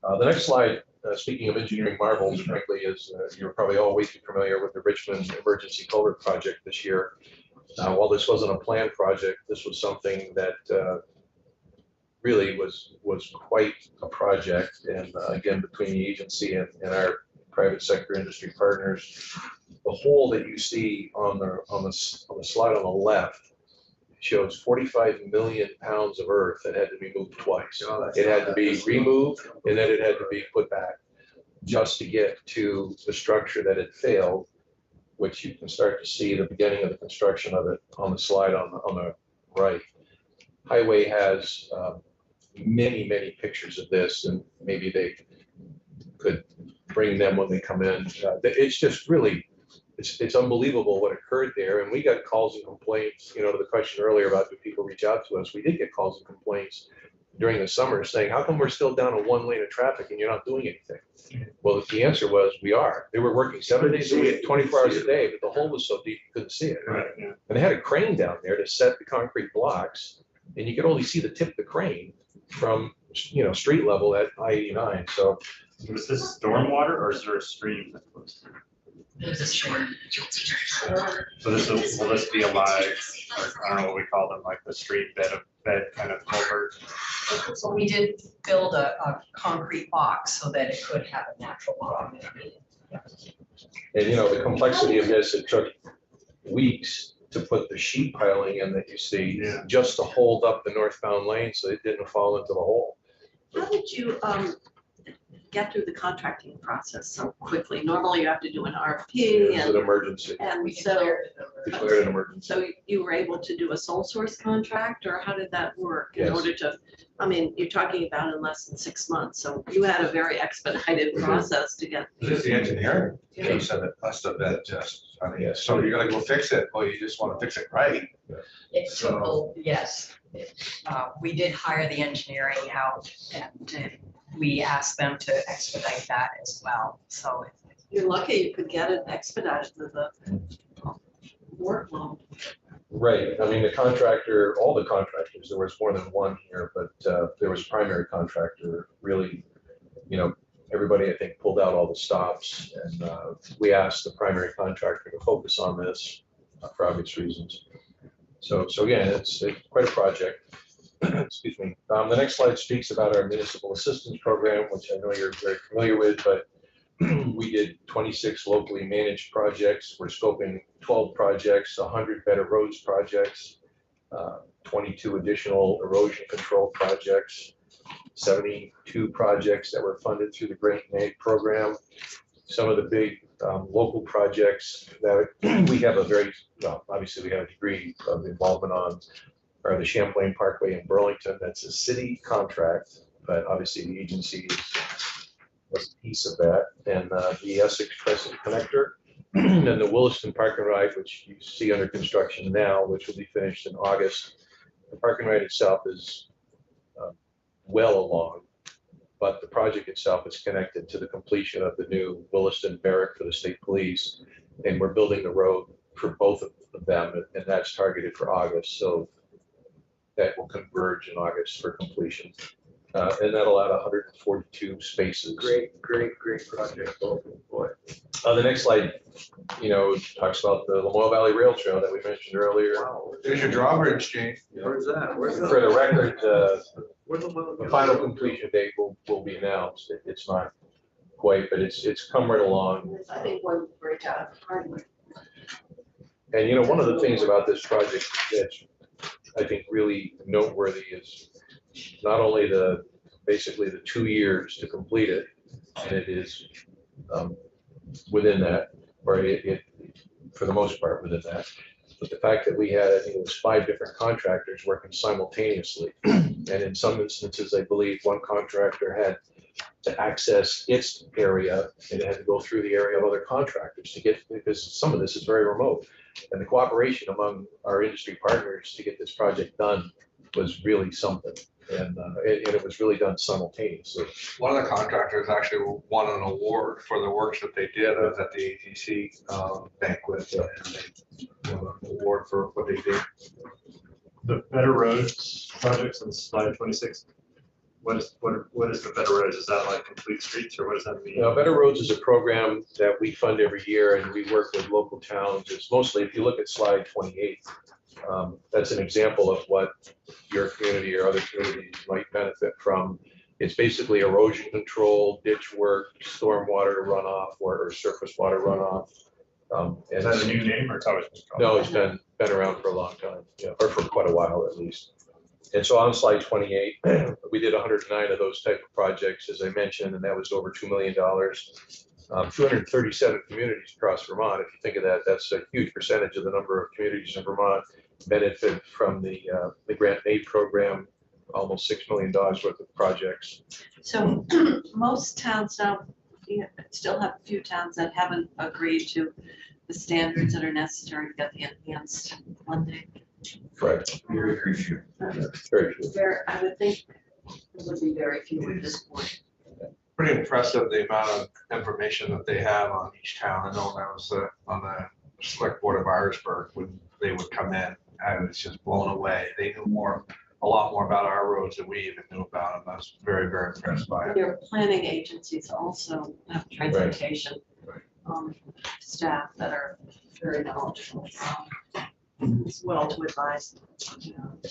The next slide, speaking of engineering marvels, frankly, is you're probably all way too familiar with the Richmond Emergency Culvert Project this year. While this wasn't a planned project, this was something that really was quite a project. And again, between the agency and our private sector industry partners, the hole that you see on the slide on the left shows 45 million pounds of earth that had to be moved twice. It had to be removed and then it had to be put back just to get to the structure that had failed, which you can start to see the beginning of the construction of it on the slide on the right. Highway has many pictures of this, and maybe they could bring them when they come in. It's just really, it's unbelievable what occurred there. And we got calls and complaints, to the question earlier about do people reach out to us. We did get calls and complaints during the summer saying, how come we're still down a 1 lane of traffic and you're not doing anything? Well, the answer was we are. They were working 7 days a week, 24 hours a day, but the hole was so deep you couldn't see it. Right, yeah. And they had a crane down there to set the concrete blocks, and you could only see the tip of the crane from street level at I-89. So Was this stormwater or is there a stream that flows through? There's a stream. So will this be a live, I don't know what we call them, like the stream bed kind of culvert? So we did build a concrete box so that it could have a natural bottom. And the complexity of this, it took weeks to put the sheet piling in that you see, Yeah. just to hold up the northbound lane so it didn't fall into the hole. How did you get through the contracting process so quickly? Normally you have to do an RFP It was an and, emergency, We so, declared it a- declared an emergency. so you were able to do a sole source contract, or how did that work in Yes. order to, you're talking about in less than 6 months, so you had a very expedited process to get. Is this the engineering piece of it, must have been just, Yes. so you're gonna go fix it, or you just wanna fix it right? It took, yes. We did hire the engineering out and we asked them to expedite that as well. So You're lucky you could get it expedited with the workload. Right, the contractor, all the contractors, there was more than one here, but there was primary contractor really, everybody, I think, pulled out all the stops, and we asked the primary contractor to focus on this for obvious reasons. So again, it's quite a project. Excuse me. The next slide speaks about our municipal assistance program, which I know you're very familiar with, but we did 26 locally managed projects. We're scoping 12 projects, 100 better roads projects, 22 additional erosion control projects, 72 projects that were funded through the Grant and Aid program. Some of the big local projects that we have a very, well, obviously we have a degree of involvement on are the Champlain Parkway in Burlington. That's a city contract, but obviously the agency was a piece of that. And the Essex Crescent Connector, and the Williston Park and Ride, which you see under construction now, which will be finished in August. The park and ride itself is well along, but the project itself is connected to the completion of the new Williston Barrack for the state police. And we're building the road for both of them, and that's targeted for August. So that will converge in August for completion. And that'll add 142 spaces. Great project. Oh, boy. The next slide, talks about the Lamoille Valley Rail Trail that we mentioned earlier. Wow. There's your drawbridge, Jane. Where's that? For the record, Where's the final completion date will be announced. It's not quite, but it's come right along. I think one bridge out of Hardwick. And one of the things about this project that's I think really noteworthy is not only basically the 2 years to complete it, and it is within that, or it for the most part within that, but the fact that we had, I think it was 5 different contractors working simultaneously. And in some instances, I believe one contractor had to access its area and it had to go through the area of other contractors to get, because some of this is very remote. And the cooperation among our industry partners to get this project done was really something. And it was really done simultaneously. One of the contractors actually won an award for the works that they did at the ATC banquet. And they won an award for what they did. The Better Roads projects on slide 26. What is the Better Roads? Is that like complete streets, or what does that mean? Better Roads is a program that we fund every year, and we work with local towns. It's mostly, if you look at slide 28, that's an example of what your community or other communities might benefit from. It's basically erosion control, ditch work, stormwater runoff, or surface water runoff. Is that a new name, or it's always been called? No, it's been around for a long time, or for quite a while at least. And so on slide 28, we did 109 of those type of projects, as I mentioned, and that was over $2 million. 237 communities across Vermont. If you think of that, that's a huge percentage of the number of communities in Vermont benefit from the Grant and Aid program, almost $6 million worth of projects. So most towns now, you still have a few towns that haven't agreed to the standards that are necessary to get the enhanced funding. Correct. Very, very few. Very true. I would think there would be very few at this point. Pretty impressive, the amount of information that they have on each town. I know when I was on the select board of Irisburg, when they would come in, I was just blown away. They knew a lot more about our roads than we even knew about them. I was very, very impressed by it. Your planning agencies also have transportation staff that are very knowledgeable as well to advise.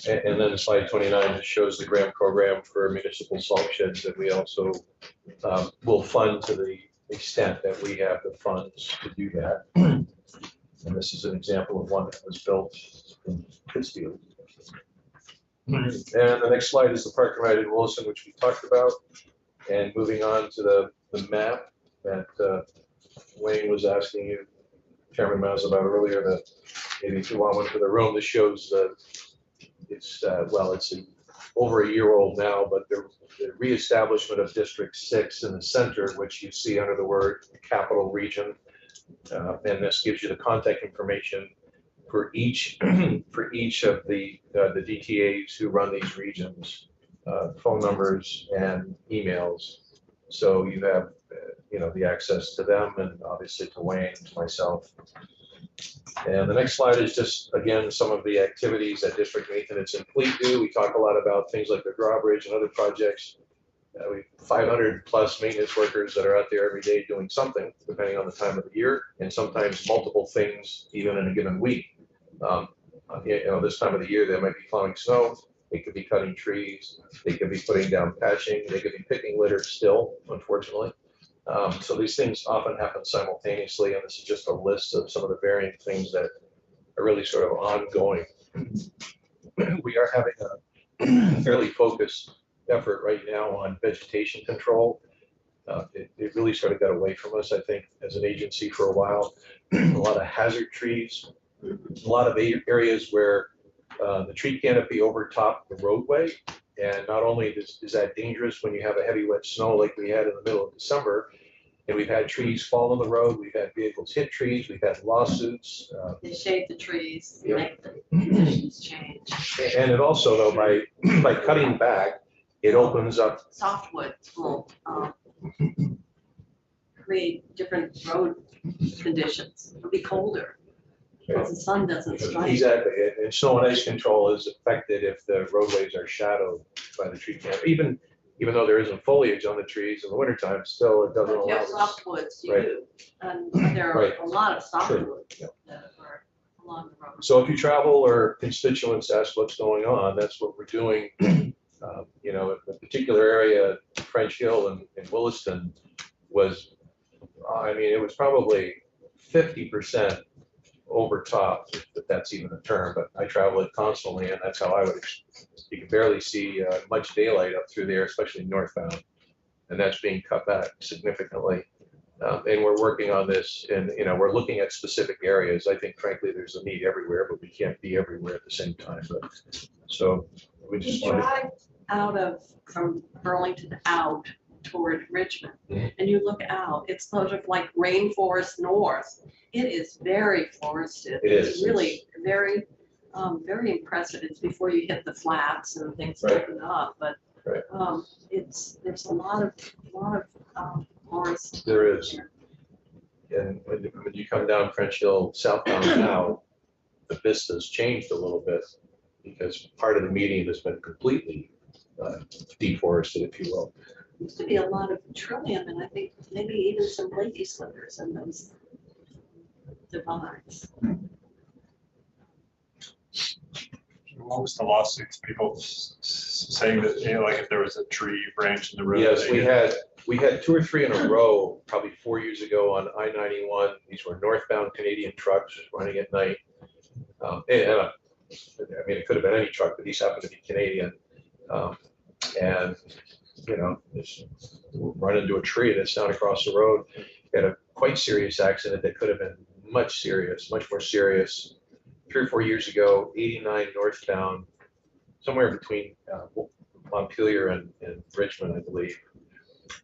And then slide 29 just shows the grant program for municipal salt sheds that we also will fund to the extent that we have the funds to do that. And this is an example of one that was built in Pittsfield. And the next slide is the park and ride in Williston, which we talked about. And moving on to the map that Wayne was asking you, Chairman Maz, about earlier, that maybe if you want one for the room, this shows it's over a year old now, but the reestablishment of District 6 in the center, which you see under the word capital region. And this gives you the contact information for each of the DTAs who run these regions, phone numbers and emails. So you have the access to them, and obviously to Wayne, to myself. And the next slide is just, again, some of the activities that District maintenance and fleet do. We talk a lot about things like the drawbridge and other projects. we 500 plus maintenance workers that are out there every day doing something, depending on the time of the year, and sometimes multiple things even in a given week. This time of the year, they might be plowing snow, they could be cutting trees, they could be putting down patching, they could be picking litter still, unfortunately. So these things often happen simultaneously, and this is just a list of some of the varying things that are really sort of ongoing. We are having a fairly focused effort right now on vegetation control. It really sort of got away from us, I think, as an agency for a while. A lot of hazard trees, a lot of areas where the tree canopy overtopped the roadway. And not only is that dangerous when you have a heavy wet snow like we had in the middle of December, and we've had trees fall on the road, we've had vehicles hit trees, we've had lawsuits. They shade the trees, Yeah. make the conditions change. And it also, though, by cutting back, it opens up. Softwood will create different road conditions. It'll be colder because the sun doesn't strike. Exactly, and snow and ice control is affected if the roadways are shadowed by the tree canopy. Even though there isn't foliage on the trees in the wintertime, still it doesn't If you allow have this. softwoods, you Right. do. And there are Right. a lot of softwoods Yeah. that are along the road. So if you travel or constituents ask what's going on, that's what we're doing. A particular area, French Hill and Williston was, it was probably 50% overtopped, if that's even a term, but I travel it constantly, and that's how I would, you can barely see much daylight up through there, especially northbound. And that's being cut back significantly. And we're working on this, and we're looking at specific areas. I think frankly, there's a need everywhere, but we can't be everywhere at the same time. So we You just want drive from Burlington out toward Richmond, Mhm. and you look out, it's sort of like rainforest north. It is very forested. It It's is. really very, very impressive. It's before you hit the flats and things Right. open up, but Right. there's a lot of forest. There is. And when you come down French Hill southbound now, the vista's changed a little bit because part of the median has been completely deforested, if you will. Used to be a lot of petroleum, and I think maybe even some lady slippers in those divides. What was the lawsuits? People saying that, like if there was a tree branch in the road. Yes, they we had 2 or 3 in a row, probably 4 years ago on I-91. These were northbound Canadian trucks running at night. It could have been any truck, but these happened to be Canadian. Just run into a tree that's down across the road. Had a quite serious accident that could have been much more serious. 3 or 4 years ago, 89 northbound, somewhere between Montpelier and Richmond, I believe.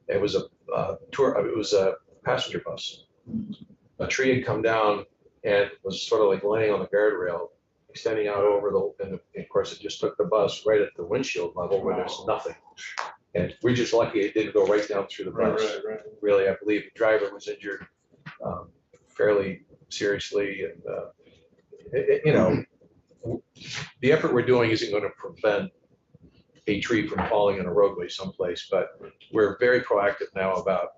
It was a passenger bus. A tree had come down and was sort of like laying on the guardrail, extending out over and of course it just took the bus right at the windshield level where there's nothing. And we're just lucky it didn't go right down through the bus. Right. Really, I believe the driver was injured fairly seriously, and the effort we're doing isn't going to prevent a tree from falling in a roadway someplace, but we're very proactive now about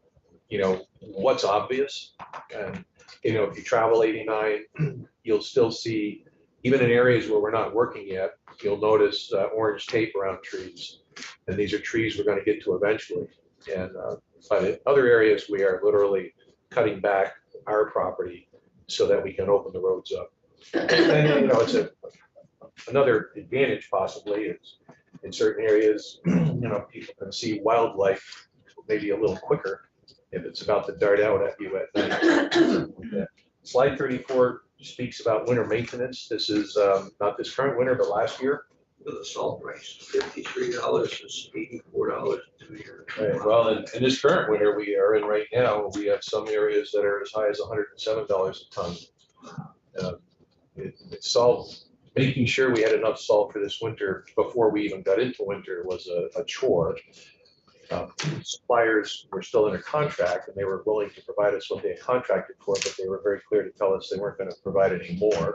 what's obvious. And if you travel 89, you'll still see, even in areas where we're not working yet, you'll notice orange tape around trees. And these are trees we're going to get to eventually. And but in other areas, we are literally cutting back our property so that we can open the roads up. And it's another advantage possibly is in certain areas, people can see wildlife maybe a little quicker if it's about to dart out at you at night. Yeah. Slide 34 speaks about winter maintenance. This is not this current winter, but last year. The salt price, $53 is $84 2 years. Right. Well, in this current winter we are in right now, we have some areas that are as high as $107 a ton. It's salt. Making sure we had enough salt for this winter before we even got into winter was a chore. Suppliers were still under contract and they were willing to provide us what they had contracted for, but they were very clear to tell us they weren't going to provide any more.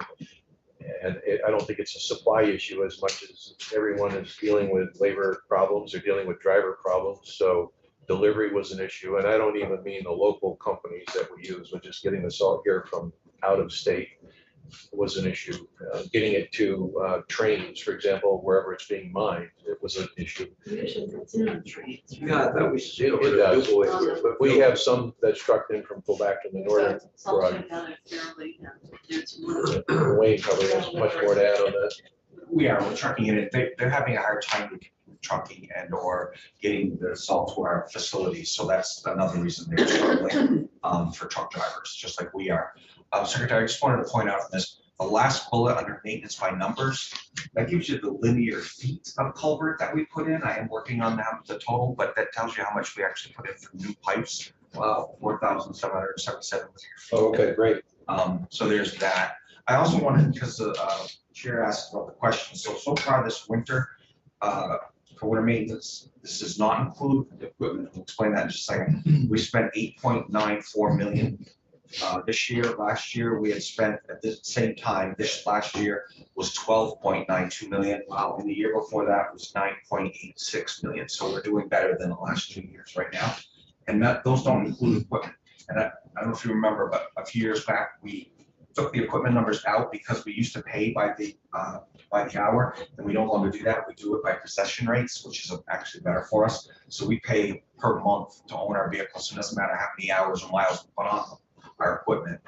And I don't think it's a supply issue as much as everyone is dealing with labor problems or dealing with driver problems. So delivery was an issue, and I don't even mean the local companies that we use, but just getting the salt here from out of state was an issue. Getting it to trains, for example, wherever it's being mined, it was an issue. Usually it's in on trains. right? Yeah, I thought we should. It does, but we have some that's trucked in from Quebec and the northern Some garage. shut down at Fairleigh, and there's one. Wayne probably has much more to add on that. We're trucking in it. They're having a hard time with trucking and or getting the salt to our facilities. So that's another reason they're struggling for truck drivers, just like we are. Secretary, I just wanted to point out on this, the last bullet under maintenance by numbers, that gives you the linear feet of culvert that we put in. I am working on that, the total, but that tells you how much we actually put in for new pipes. Wow, 4,777 linear feet. Oh, okay, great. So there's that. I also wanted, because the chair asked about the question, so far this winter, for winter maintenance, this does not include the equipment. We'll explain that in just a second. We spent 8.94 million this year. Last year, we had spent at the same time, this last year was 12.92 million. Wow. And the year before that was 9.86 million. So we're doing better than the last 2 years right now. And those don't include equipment. And I don't know if you remember, but a few years back, we took the equipment numbers out because we used to pay by the hour, and we no longer do that. We do it by possession rates, which is actually better for us. So we pay per month to own our vehicles. So it doesn't matter how many hours or miles we put on our equipment.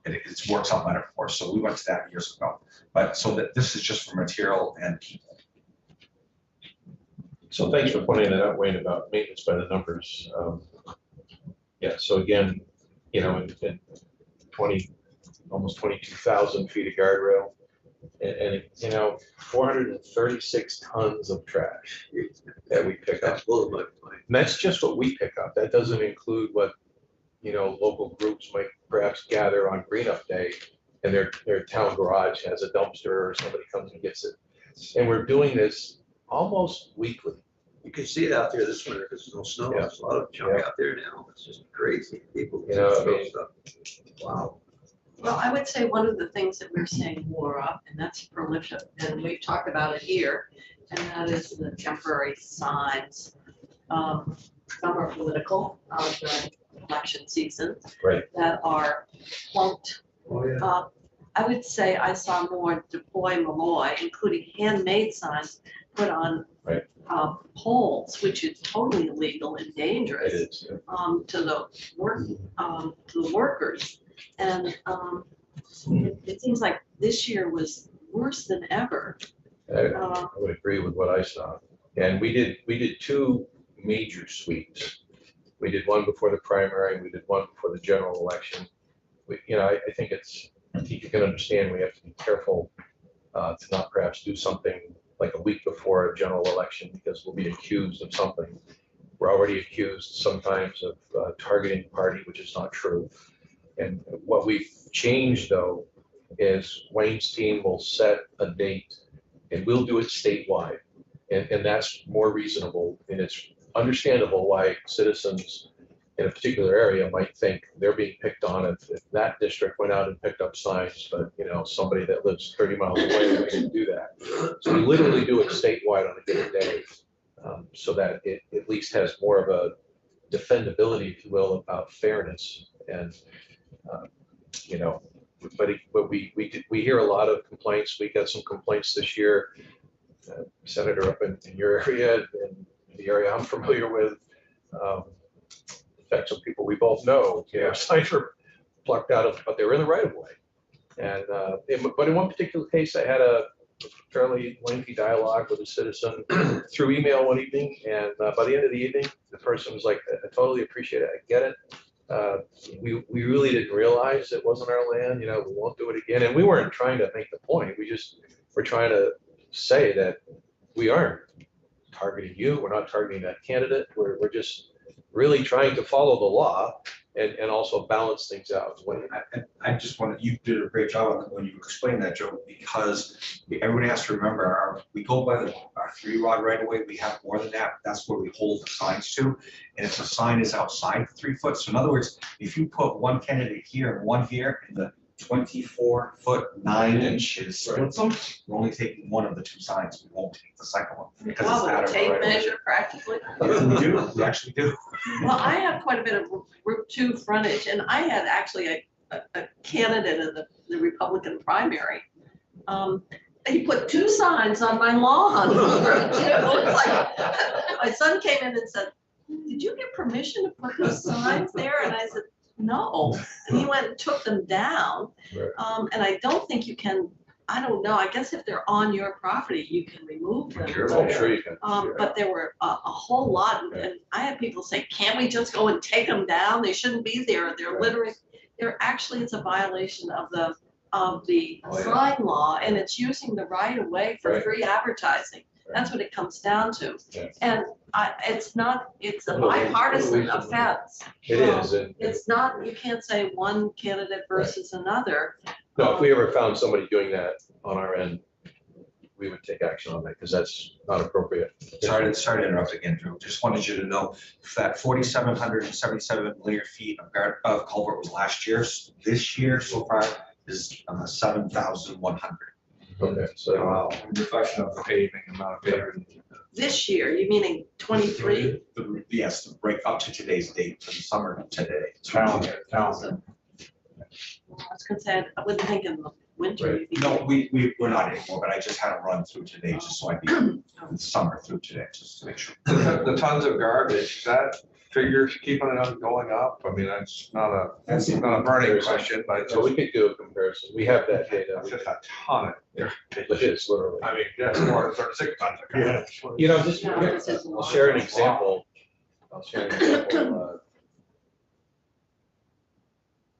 It works out better for us. So we went to that years ago. But so that this is just for material and people. So thanks for pointing that out, Wayne, about maintenance by the numbers. Yeah, so again, you know, in 20, almost 22,000 feet of guardrail, and you know, 436 tons of trash that we pick up. And that's just what we pick up. That doesn't include what, you know, local groups might perhaps gather on Green Up Day, and their town garage has a dumpster or somebody comes and gets it. And we're doing this almost weekly. You can see it out there this winter because there's no snow. Yeah. There's a lot of junk out there now. It's just crazy. People You know, I throw mean- stuff. Wow. Well, I would say one of the things that we're seeing more of, and that's prolific, and we've talked about it here, and that is the temporary signs. Some are political during election season. Right. That are plunked. Oh, yeah. I would say I saw more Deploy Malloy, including handmade signs put on Right. poles, which is totally illegal and It dangerous is. to the workers. And it seems like this year was worse than ever. I would agree with what I saw. And we did two major sweeps. We did one before the primary, and we did one before the general election. You know, I think you can understand we have to be careful to not perhaps do something like a week before a general election, because we'll be accused of something. We're already accused sometimes of targeting the party, which is not true. And what we've changed, though, is Wayne's team will set a date, and we'll do it statewide. And that's more reasonable, and it's understandable why citizens in a particular area might think they're being picked on if that district went out and picked up signs, but you know, somebody that lives 30 miles away didn't do that. So we literally do it statewide on a given day, so that it at least has more of a defendability, if you will, about fairness. And you know, but we hear a lot of complaints. We got some complaints this year, Senator, up in your area and the area I'm familiar with. In fact, some people we both know, you know, signs were plucked out of, but they were in the right of way. And but in one particular case, I had a fairly lengthy dialogue with a citizen through email one evening, and by the end of the evening, the person was like, "I totally appreciate it. I get it. We really didn't realize it wasn't our land. You know, we won't do it again." And we weren't trying to make the point. We're trying to say that we aren't targeting you. We're not targeting that candidate. We're just really trying to follow the law and also balance things out. I just wanted, you did a great job on it when you explained that, Joe, because everybody has to remember, we go by our 3-rod right away. We have more than that. That's where we hold the signs to. And if the sign is outside the 3 foot, so in other words, if you put one candidate here and one here, and the 24 foot 9 inches splits them. We're only taking one of the 2 signs. We won't take the second one because it's Wow, out with of a tape right away. measure practically. Yes, we do. We actually do. Well, I have quite a bit of Route 2 frontage, and I had actually a candidate in the Republican primary. He put 2 signs on my lawn. It's like, my son came in and said, "Did you get permission to put those signs there?" And I said, "No." And he went and took them down. Right. And I don't think you can, I don't know, I guess if they're on your property, you can remove them. Oh, sure you can. Sure. But there were a whole lot, and I had people say, "Can't we just go and take them down? They shouldn't be there. They're Right. littering." There actually is a violation of the Oh, yeah. sign law, and it's using the right of way for Right. free advertising. That's what it comes down to. Yeah. And it's not, it's a Well, bipartisan we- offense. It is, and It's not, you can't say one candidate versus another. no, if we ever found somebody doing that on our end, we would take action on that, because that's not appropriate. Sorry to interrupt again, Drew. Just wanted you to know that 4,777 linear feet of culvert was last year's. This year so far is 7,100. Okay, so, Reflection of the paving, amount of paving. This year, you meaning 23? Yes, right up to today's date, for the summer today. Calendar. I was gonna say, I wouldn't think in the winter. Right. you'd be- No, we're not anymore, but I just had to run through today, just so I'd be in the summer through today, just to make sure. The tons of garbage, is that figures keeping it on going up? I mean, that's not a burning question, but it's so we could do a comparison. We have that data. just a ton of It garbage. is literally. I mean, that's more than 36 tons of garbage. You know, just, No, this isn't I'll share an example. I'll share an example.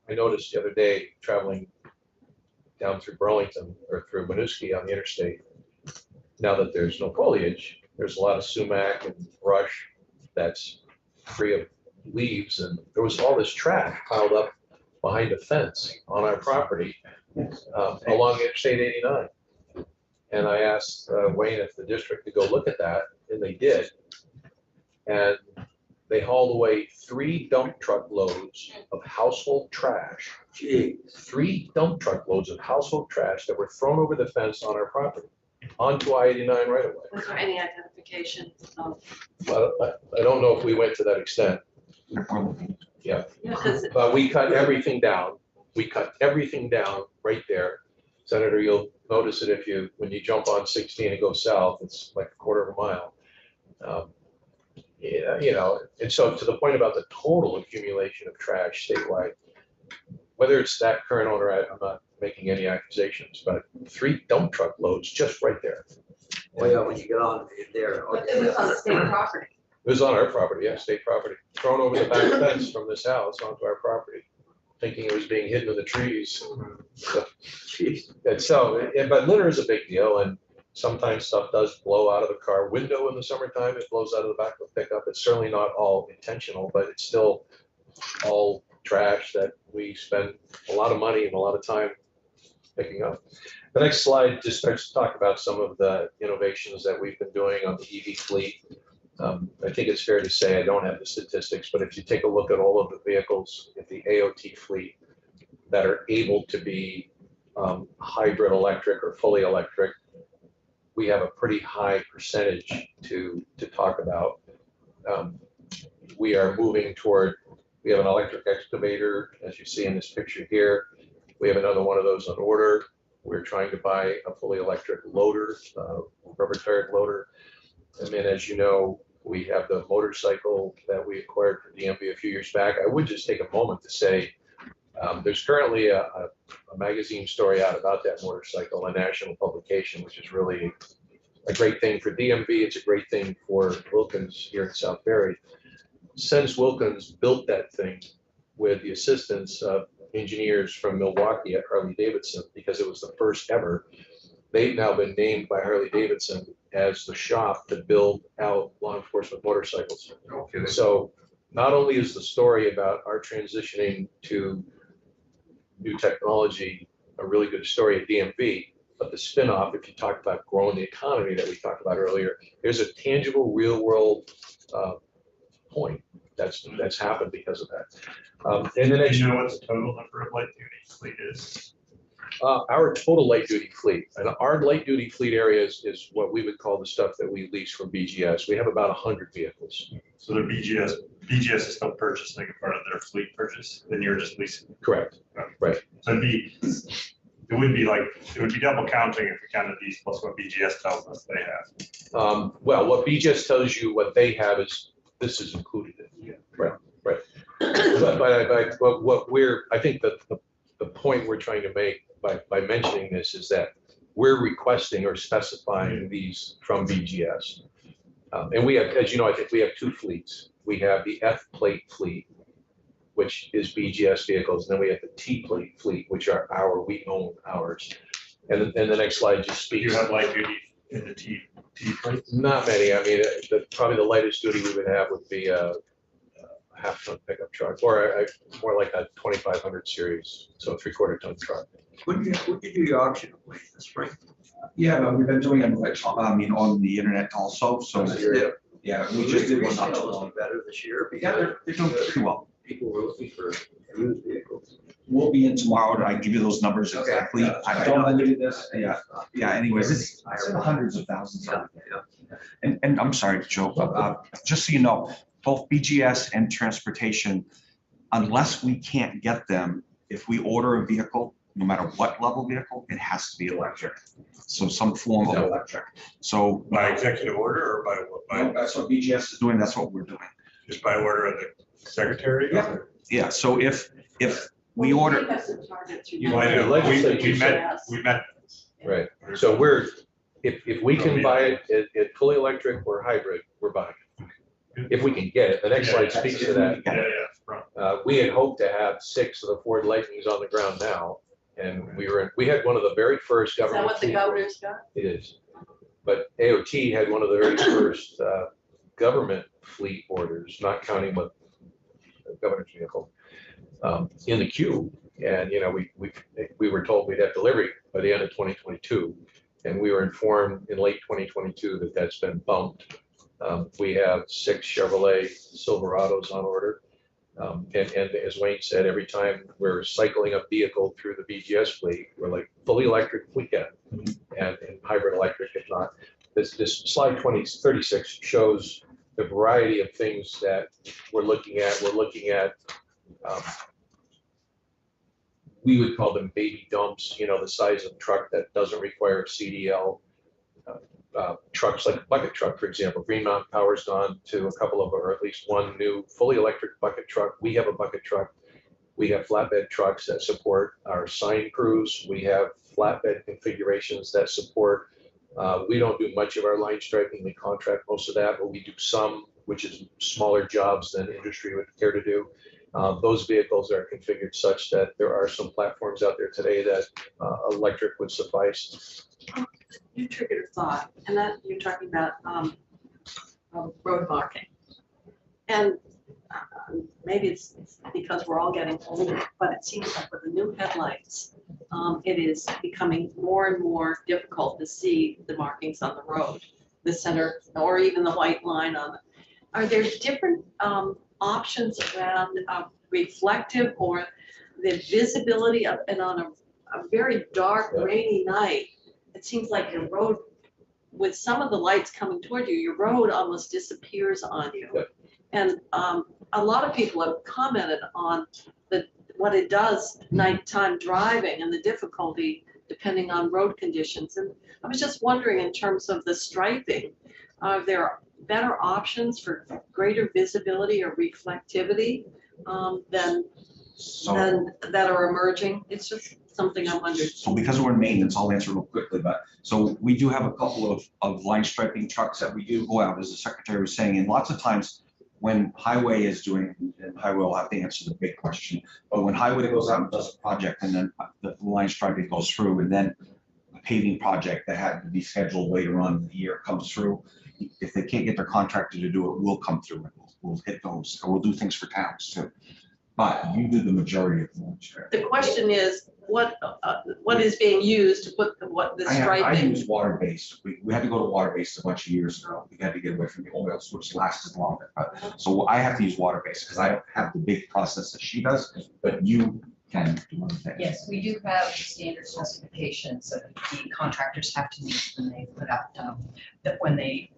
I noticed the other day, traveling down through Burlington or through Winooski on the interstate, now that there's no foliage, there's a lot of sumac and brush that's free of leaves, and there was all this trash piled up behind a fence on our property along Interstate 89. And I asked Wayne if the district could go look at that, and they did. And they hauled away 3 dump truck loads of household trash. Gee, 3 dump truck loads of household trash that were thrown over the fence on our property, onto I-89 right away. Was there any identification of, I don't know if we went to that extent, yeah, because but we cut everything down. We cut everything down right there. Senator, you'll notice it when you jump on 16 and go south, it's like a quarter of a mile. Yeah, you know, and so to the point about the total accumulation of trash statewide, whether it's that current owner, I'm not making any accusations, but 3 dump truck loads just right there. well, yeah, when you get on in there. but it was on state property. It was on our property, yeah, state property, thrown over the back fence from this house onto our property, thinking it was being hidden in the trees. So, Jeez. and so, but litter is a big deal, and sometimes stuff does blow out of the car window in the summertime. It blows out of the back of the pickup. It's certainly not all intentional, but it's still all trash that we spend a lot of money and a lot of time picking up. The next slide just starts to talk about some of the innovations that we've been doing on the EV fleet. I think it's fair to say, I don't have the statistics, but if you take a look at all of the vehicles in the AOT fleet that are able to be hybrid electric or fully electric, we have a pretty high percentage to talk about. We are moving toward, we have an electric excavator, as you see in this picture here. We have another one of those on order. We're trying to buy a fully electric loader, rubber tired loader. And then, as you know, we have the motorcycle that we acquired from DMV a few years back. I would just take a moment to say, there's currently a magazine story out about that motorcycle, a national publication, which is really a great thing for DMV. It's a great thing for Wilkins here in South Barry. Since Wilkins built that thing with the assistance of engineers from Milwaukee at Harley-Davidson, because it was the first ever, they've now been named by Harley-Davidson as the shop to build out law enforcement motorcycles. Okay. So not only is the story about our transitioning to new technology a really good story at DMV, but the spinoff, if you talk about growing the economy that we talked about earlier, there's a tangible real world point that's happened because of that. And the next, Do you know what the total number of light duty fleet is? our total light duty fleet, and our light duty fleet area is what we would call the stuff that we lease from BGS. We have about 100 vehicles. So the BGS is still purchasing a part of their fleet purchase, then you're just leasing. Correct. So it would be double counting if we counted these plus what BGS tells us they have. Well, what BGS tells you what they have is, this is included in it. Right. But what I think that the point we're trying to make by mentioning this is that we're requesting or specifying these from BGS. And we have, as you know, I think we have two fleets. We have the F plate fleet, which is BGS vehicles, and then we have the T plate fleet, which are we own ours. And the next slide just Do speaks. you have light duty in the T plate? Not many. I mean, probably the lightest duty we would have would be a half-ton pickup truck, or more like a 2500 series, so a 3/4 ton truck. When you do your auction in the spring? Yeah, but we've been doing it on the internet also, so, yeah, we just did one not too long. Better this year. Yeah, they're doing pretty well. People were looking for used vehicles. We'll be in tomorrow to give you those numbers Okay. exactly. I don't want to do this, yeah, anyways, it's in the hundreds of thousands. And I'm sorry, Joe, but just so you know, both BGS and transportation, unless we can't get them, if we order a vehicle, no matter what level vehicle, it has to be electric. So some form of electric. So By executive order or by that's what BGS is doing, that's what we're doing. just by order of the secretary? Yeah. Yeah, so if we Well, order, we have some targets, You Well, I know. legislature We met. Right. So if we can buy it at fully electric or hybrid, we're buying it. If we can get it. The next slide speaks to that. Yeah. We had hoped to have 6 of the Ford Lightnings on the ground now, and we had one of the very first Is that government. what the fleet- governor's got? It is. But AOT had one of the very first government fleet orders, not counting what the governor's vehicle, in the queue. And, we were told we'd have delivery by the end of 2022. And we were informed in late 2022 that that's been bumped. We have 6 Chevrolet Silverados on order. And as Wayne said, every time we're cycling a vehicle through the BGS fleet, we're like fully electric if we can, and hybrid electric if not. This slide 36 shows the variety of things that we're looking at. We're looking at, we would call them baby dumps, the size of truck that doesn't require CDL. Trucks like a bucket truck, for example. Green Mountain Power's gone to a couple of, or at least one new fully electric bucket truck. We have a bucket truck. We have flatbed trucks that support our sign crews. We have flatbed configurations that support. We don't do much of our line striping. We contract most of that, but we do some, which is smaller jobs than industry would care to do. Those vehicles are configured such that there are some platforms out there today that electric would suffice. You triggered a thought, and that you're talking about road marking. And maybe it's because we're all getting older, but it seems like with the new headlights, it is becoming more and more difficult to see the markings on the road, the center, or even the white line on it. Are there different options around reflective or the visibility of, and on a very dark, rainy night? It seems like your road, with some of the lights coming toward you, your road almost disappears on you. Yep. And a lot of people have commented on what it does nighttime driving and the difficulty depending on road conditions. And I was just wondering, in terms of the striping, are there better options for greater visibility or reflectivity than that are emerging? It's just something I wondered. so because we're in maintenance, I'll answer real quickly, but so we do have a couple of line striping trucks that we do go out, as the secretary was saying, and lots of times when highway is doing, and highway will have to answer the big question, but when highway goes out and does a project and then the line striping goes through, and then a paving project that had to be scheduled later on in the year comes through, if they can't get their contractor to do it, we'll come through and we'll hit those, or we'll do things for towns too. But you do the majority of the line striping. The question is, what is being used to put the I striping? use water-based. We had to go to water-based a bunch of years ago. We had to get away from the oils, which lasted longer. So I have to use water-based because I don't have the big process that she does, but you can do one thing. Yes, we do have standard specifications that the contractors have to meet when they put out, that when they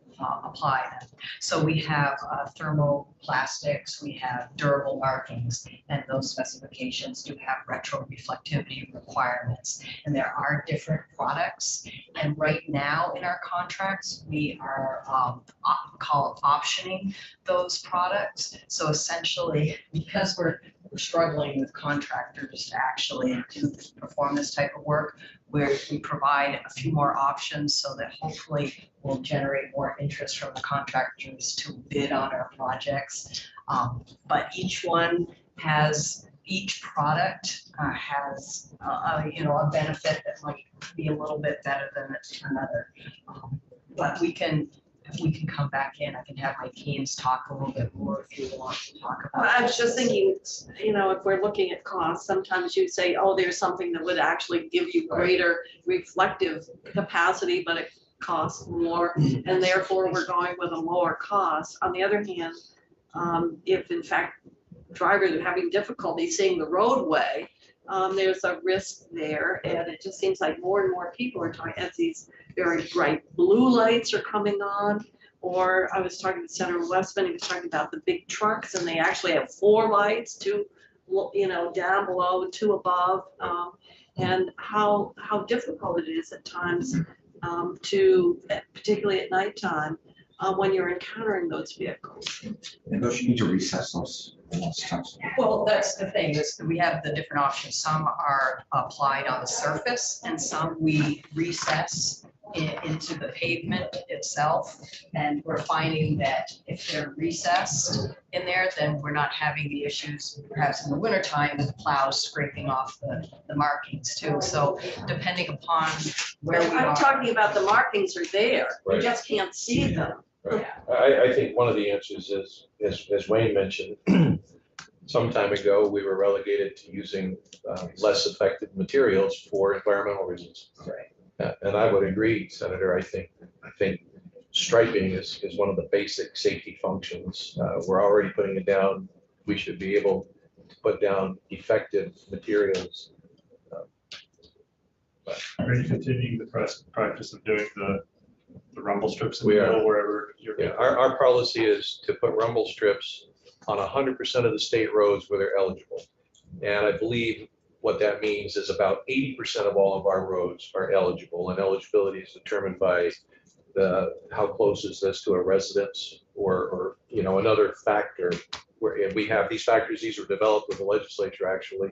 apply them. So we have thermoplastics, we have durable markings, and those specifications do have retroreflectivity requirements. And there are different products. And right now in our contracts, we are optioning those products. So essentially, because we're struggling with contractors to actually perform this type of work, where we provide a few more options so that hopefully will generate more interest from the contractors to bid on our projects. But each product has a benefit that might be a little bit better than another. But we can come back in. I can have my teams talk a little bit more if you want to talk about. Well, I was just thinking, if we're looking at costs, sometimes you say, oh, there's something that would actually give you greater reflective capacity, but it costs more, and therefore we're going with a lower cost. On the other hand, if in fact drivers are having difficulty seeing the roadway, there's a risk there, and it just seems like more and more people are talking as these very bright blue lights are coming on. Or I was talking to Senator Westman, he was talking about the big trucks, and they actually have 4 lights, 2, down below, 2 above, and how difficult it is at times particularly at nighttime, when you're encountering those vehicles. And those, you need to recess those. Well, that's the thing, is we have the different options. Some are applied on the surface and some we recess into the pavement itself. And we're finding that if they're recessed in there, then we're not having the issues perhaps in the wintertime with the plows scraping off the markings too. So depending upon where we are. I'm talking about the markings are there, you Right. just can't see them. Right. I think one of the answers is, as Wayne mentioned, some time ago, we were relegated to using less effective materials for environmental reasons. Right. And I would agree, Senator. I think striping is one of the basic safety functions. We're already putting it down. We should be able to put down effective materials. Are you continuing the practice of doing the rumble strips in We the are. middle wherever you're? Yeah, our policy is to put rumble strips on 100% of the state roads where they're eligible. And I believe what that means is about 80% of all of our roads are eligible, and eligibility is determined by how close is this to a residence or another factor. Where we have these factors, these were developed with the legislature actually.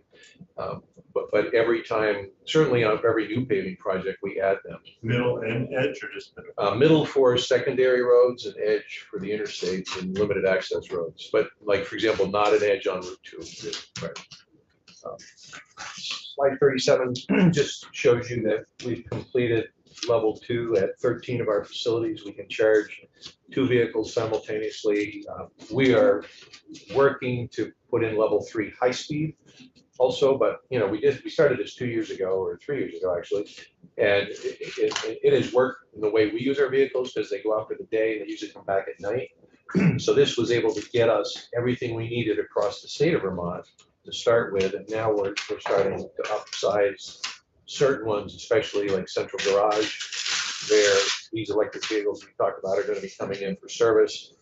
But every time, certainly on every new paving project, we add them. Middle and edge, or just middle? Middle for secondary roads and edge for the interstates and limited access roads. But like, for example, not an edge on Route 2. Right. Slide 37 just shows you that we've completed level 2 at 13 of our facilities. We can charge 2 vehicles simultaneously. We are working to put in level 3 high speed also, but we started this 2 years ago or 3 years ago actually, and it has worked in the way we use our vehicles because they go out for the day and they usually come back at night. So this was able to get us everything we needed across the state of Vermont to start with, and now we're starting to upsize certain ones, especially like Central Garage, where these electric vehicles we talked about are going to be coming in for service.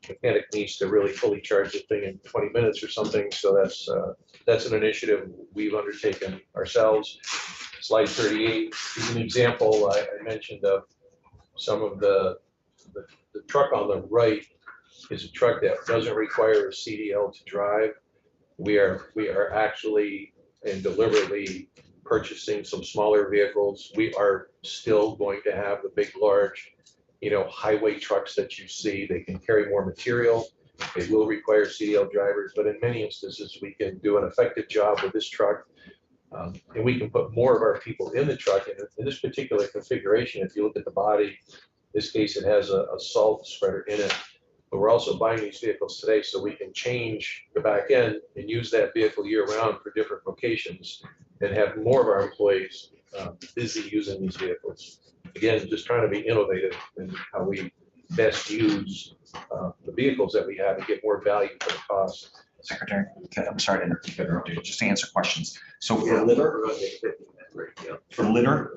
Mechanic needs to really fully charge the thing in 20 minutes or something, so that's an initiative we've undertaken ourselves. Slide 38 is an example I mentioned of some of the truck on the right is a truck that doesn't require a CDL to drive. We are actually and deliberately purchasing some smaller vehicles. We are still going to have the big, large, highway trucks that you see. They can carry more material. They will require CDL drivers, but in many instances, we can do an effective job with this truck. And we can put more of our people in the truck. And in this particular configuration, if you look at the body, in this case, it has a salt spreader in it. But we're also buying these vehicles today so we can change the back end and use that vehicle year round for different locations. and have more of our employees busy using these vehicles. Again, just trying to be innovative in how we best use the vehicles that we have and get more value for the cost. Secretary, I'm sorry to interrupt you, just to answer questions. So Yeah, for litter, we're gonna take 15 minute break, yeah. for litter,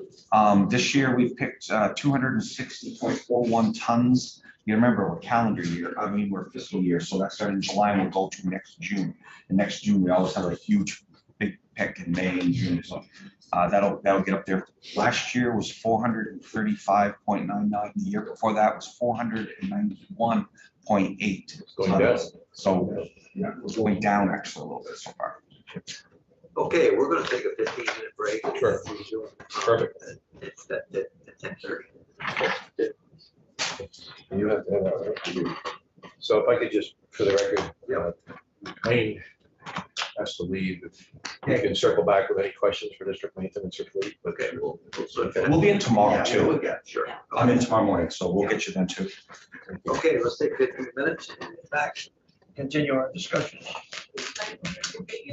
this year we've picked 260.41 tons. You remember, we're calendar year, I mean, we're fiscal year, so that started in July and will go to next June. And next June, we always have a huge, big pick in May and June, so that'll get up there. Last year was 435.99, the year before that was 491.8. It's going down. So, yeah, we're going down actually a little bit so far. Okay, we're gonna take a 15-minute break. Sure. Perfect. It's at 10:30. You have to have that, right? So if I could just, for the record, Wayne has to leave. If you can circle back with any questions for district maintenance or fleet. Okay, we'll We'll be in tomorrow Yeah, too. yeah, sure. I'm in tomorrow morning, so we'll get you then too. Okay, let's take 15 minutes and get back, continue our discussion. Okay.